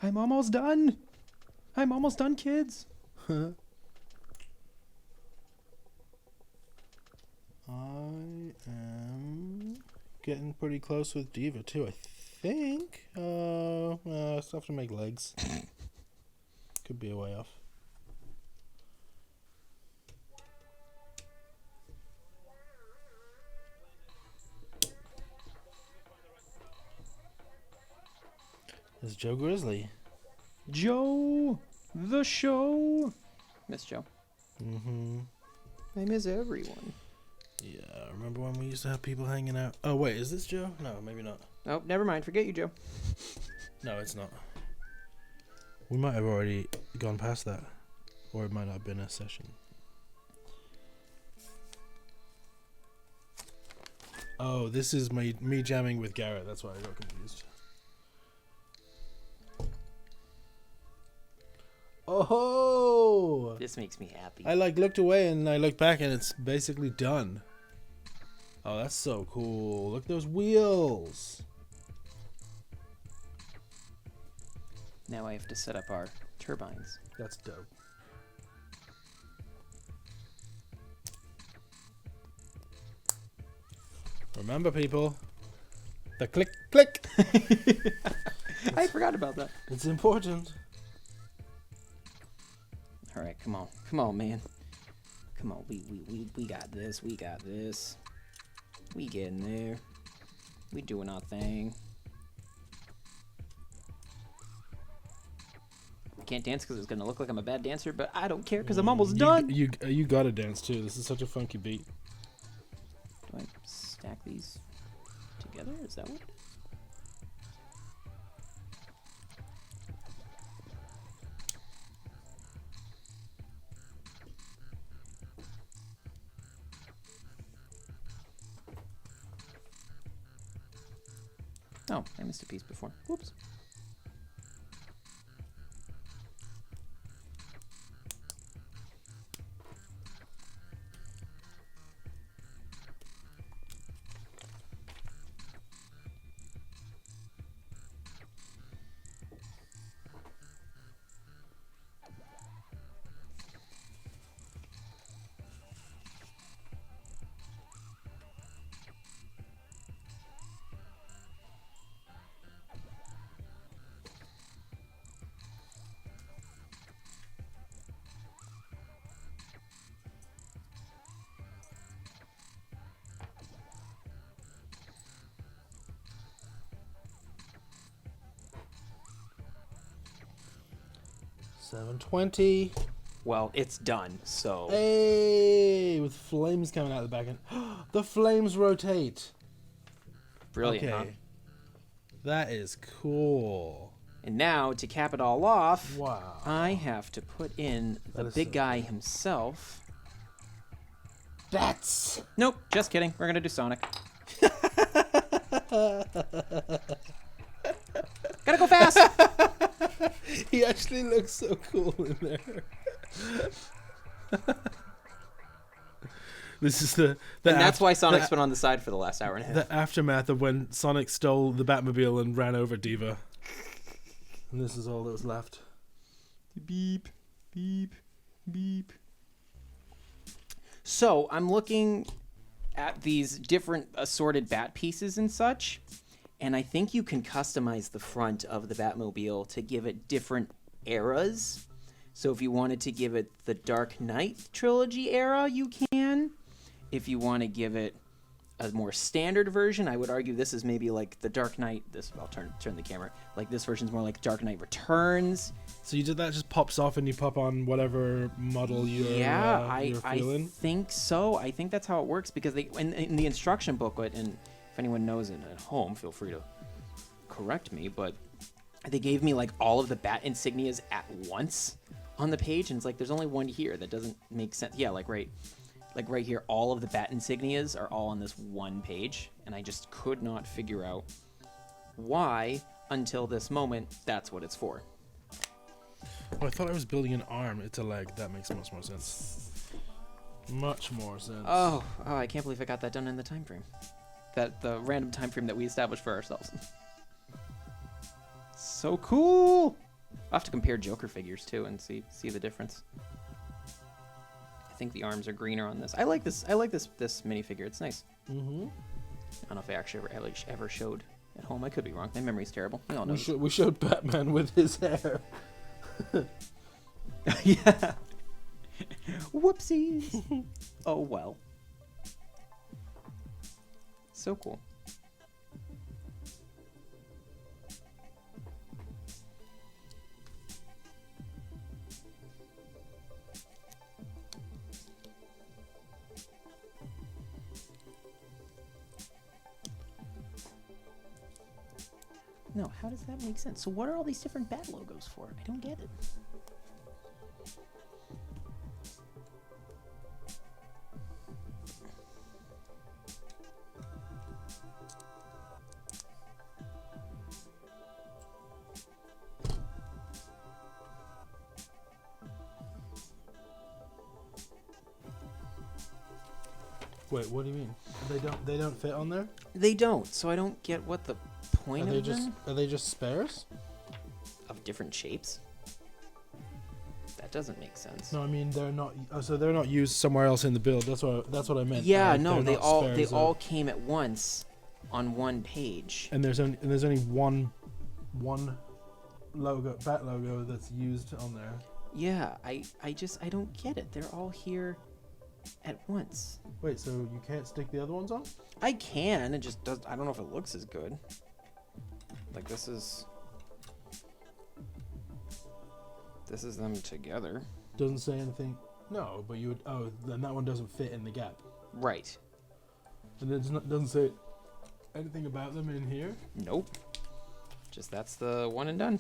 I'm almost done! I'm almost done, kids! I am getting pretty close with Diva too, I think. I still have to make legs. Could be a way off. It's Joe Grizzly. Joe! The show! Miss Joe. Mm-hmm. I miss everyone. Yeah, remember when we used to have people hanging out? Oh, wait, is this Joe? No, maybe not. Oh, never mind. Forget you, Joe. No, it's not. We might have already gone past that. Or it might not have been a session. Oh, this is me jamming with Garrett. That's why I got confused. Oh! This makes me happy. I looked away and I looked back and it's basically done. Oh, that's so cool. Look at those wheels. Now I have to set up our turbines. That's dope. Remember, people, the click, click. I forgot about that. It's important. All right, come on. Come on, man. Come on. We got this. We got this. We getting there. We doing our thing. I can't dance because it's going to look like I'm a bad dancer, but I don't care because I'm almost done. You gotta dance too. This is such a funky beat. Do I stack these together? Is that what it is? Oh, I missed a piece before. Whoops. 720. Well, it's done, so... Hey, with flames coming out of the back end. The flames rotate. Brilliant, Okay. huh? That is cool. And now, to cap it all off, Wow. I have to put in the That is big so guy himself. That's... Nope, just kidding. We're gonna do Sonic. Gotta go fast! He actually looks so cool in there. This is the And that's why Sonic's been on the side for the last hour and a half. the aftermath of when Sonic stole the Batmobile and ran over Diva. And this is all that was left. Beep, beep, beep. So, I'm looking at these different assorted bat pieces and such, and I think you can customize the front of the Batmobile to give it different eras. So if you wanted to give it the Dark Knight trilogy era, you can. If you want to give it a more standard version, I would argue this is maybe like the Dark Knight. I'll turn the camera. Like this version's more like Dark Knight Returns. So you did that, just pops off and you pop on whatever model you're I feeling? think so. I think that's how it works because they in the instruction booklet, and if anyone knows it at home, feel free to correct me, but they gave me like all of the bat insignias at once on the page, and it's like there's only one here that doesn't make sense. Yeah, like right here, all of the bat insignias are all on this one page, and I just could not figure out why until this moment. That's what it's for. Oh, I thought I was building an arm. It's a leg. That makes much more sense. Much more sense. Oh, I can't believe I got that done in the time frame. The random time frame that we established for ourselves. So cool. I'll have to compare Joker figures too and see the difference. I think the arms are greener on this. I like this minifigure. It's nice. Mm-hmm. I don't know if I actually ever showed at home. I could be wrong. My memory's terrible. We all know. We showed Batman with his hair. Yeah. Whoopsies. Oh well. So cool. No, how does that make sense? So what are all these different bat logos for? I don't get it. Wait, what do you mean? They don't fit on there? They don't, so I don't get what the point of them. Are they just spares? Of different shapes? That doesn't make sense. No, I mean they're not. Oh, so they're not used somewhere else in the build. That's what I meant. Yeah, Like, no, they're they not all spares of- all came at once on one page. And there's only one logo, bat logo that's used on there. Yeah, I don't get it. They're all here at once. Wait, so you can't stick the other ones on? I can, it just does. I don't know if it looks as good. Like this is them together. Doesn't say anything. No, but you would. Oh, then that one doesn't fit in the gap. Right. And it doesn't say anything about them in here. Nope. Just that's the one and done.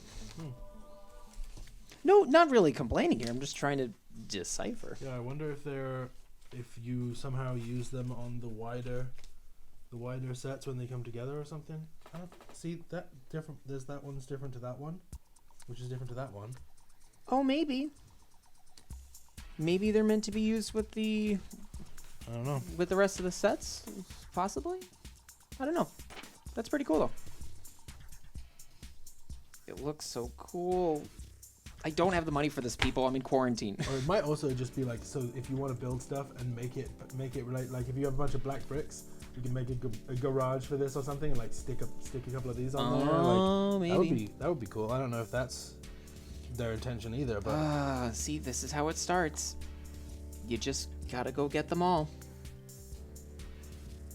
No, not really complaining here. I'm just trying to decipher. Yeah, I wonder if you somehow use them on the wider sets when they come together or something. I don't see that different. There's that one's different to that one, which is different to that one. Oh, maybe. Maybe they're meant to be used with I don't know. the rest of the sets, possibly. I don't know. That's pretty cool though. It looks so cool. I don't have the money for this, people. I'm in quarantine. Or it might also just be like, so if you want to build stuff and make it relate, like if you have a bunch of black bricks, you can make a garage for this or something, and like stick a couple of these on there. Oh, Like, maybe. that would be cool. I don't know if that's their intention either, but See, this is how it starts. You just gotta go get them all.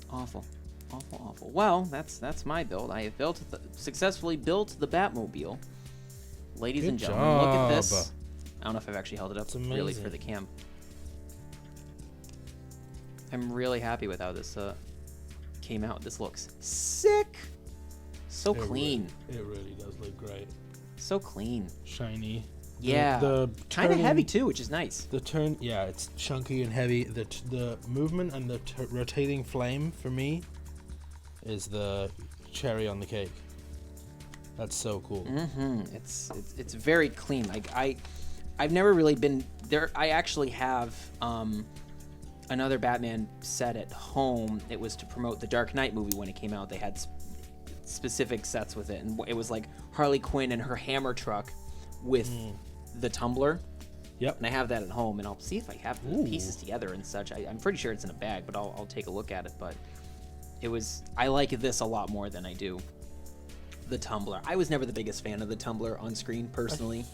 Awful. Awful, awful. Well, that's my build. I have successfully built the Batmobile. Ladies and Good gentlemen, look at job. this. I don't know if I've actually held it up It's really amazing. for the cam. I'm really happy with how this came out. This looks sick. So clean. It really does look great. So clean. Shiny. Yeah. The Kind of turning- heavy too, which is nice. The turn, yeah, it's chunky and heavy. The movement and the rotating flame for me is the cherry on the cake. That's so cool. Mm-hmm. It's very clean. Like I've never really been there. I actually have another Batman set at home. It was to promote the Dark Knight movie when it came out. They had specific sets with it, and it was like Harley Quinn and her hammer truck with the tumbler. Yep. And I have that at home, and I'll see if I have the Ooh. pieces together and such. I'm pretty sure it's in a bag, but I'll take a look at it. But I like this a lot more than I do the tumbler. I was never the biggest fan of the tumbler on screen personally.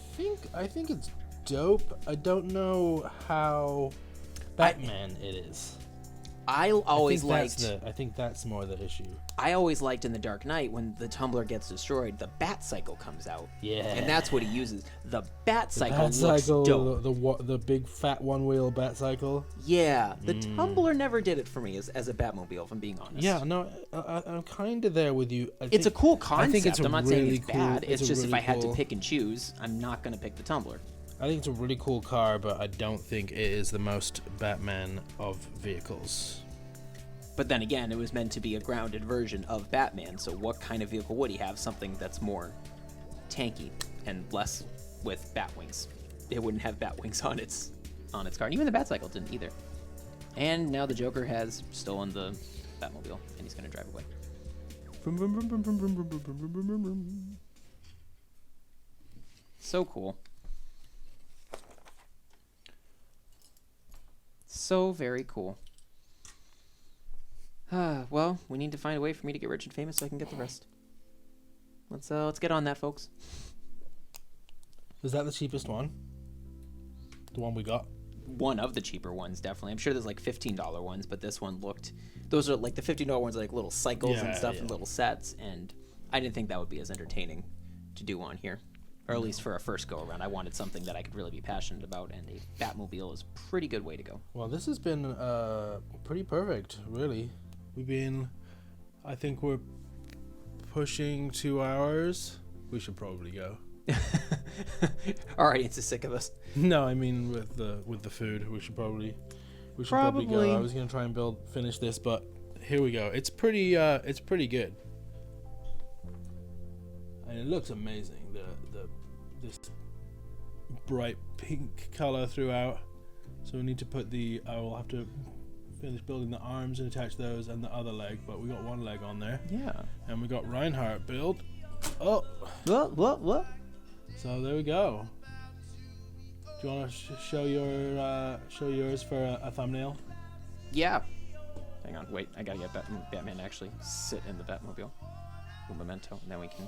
I think it's dope. I don't know how Batman it is. I always I liked think that's more the issue. I always liked in the Dark Knight when the tumbler gets destroyed, the Bat Cycle comes out. Yeah. And that's what he uses. The Bat Cycle Bat looks cycle, dope. the big fat one wheel bat cycle. Yeah, the tumbler never did it for me as a Batmobile, if I'm being honest. Yeah, no, I'm kind of there with you. It's a cool concept. I think it's a I'm not saying really it's bad. cool- It's a just if really I had to cool- pick and choose, I'm not going to pick the tumbler. I think it's a really cool car, but I don't think it is the most Batman of vehicles. But then again, it was meant to be a grounded version of Batman, so what kind of vehicle would he have? Something that's more tanky and less with bat wings. It wouldn't have bat wings on its car. And even the Batcycle didn't either. And now the Joker has stolen the Batmobile, and he's going to drive away. So cool. So very cool. Well, we need to find a way for me to get rich and famous so I can get the rest. Let's get on that, folks. Is that the cheapest one? The one we got? One of the cheaper ones, definitely. I'm sure there's like $15 ones, but this one looked... Those are like the $15 ones are like little cycles and Yeah, stuff yeah. and little sets, and I didn't think that would be as entertaining to do on here. Or at least for a first go-around. I wanted something that I could really be passionate about, and a Batmobile is a pretty good way to go. Well, this has been pretty perfect, really. I think we're pushing 2 hours. We should probably go. Our audience is sick of us. No, I mean with the food, we should probably Probably. go. I was gonna try and finish this, but here we go. It's pretty good, and it looks amazing. This bright pink color throughout. So we need to put I will have to finish building the arms and attach those and the other leg, but we got one leg on there, Yeah. and we got Reinhardt build. Oh, What? so there we go. Do you want to show yours for a thumbnail? Yeah. Hang on, wait. I gotta get Batman to actually sit in the Batmobile. Un momento, and then we can...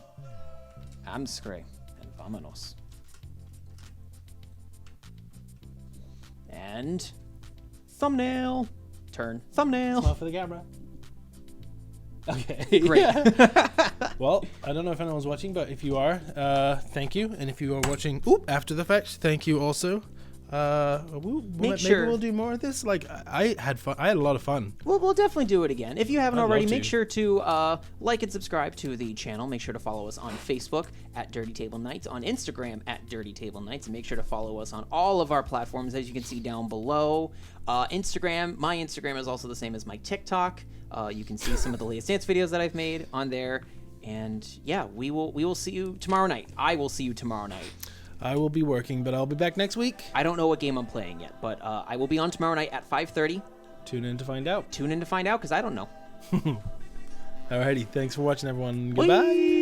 I'm Scray, and vámonos. And... thumbnail! Turn. Thumbnail! Smile for the camera. Okay. Great. Well, I don't know if anyone's watching, but if you are, thank you. And if you are watching after the fact, thank you also. Maybe sure- we'll do more of this. Like, I had fun. I had a lot of fun. We'll definitely do it again. If you haven't I'd already, love make to. sure to like and subscribe to the channel. Make sure to follow us on Facebook at Dirty Table Nights, on Instagram at Dirty Table Nights, and make sure to follow us on all of our platforms, as you can see down below. Instagram, my Instagram is also the same as my TikTok. You can see some of the latest dance videos that I've made on there. And yeah, we will see you tomorrow night. I will see you tomorrow night. I will be working, but I'll be back next week. I don't know what game I'm playing yet, but I will be on tomorrow night at 5:30. Tune in to find out. Tune in to find out, because I don't know. Alrighty, thanks for watching, everyone. Bye. Goodbye.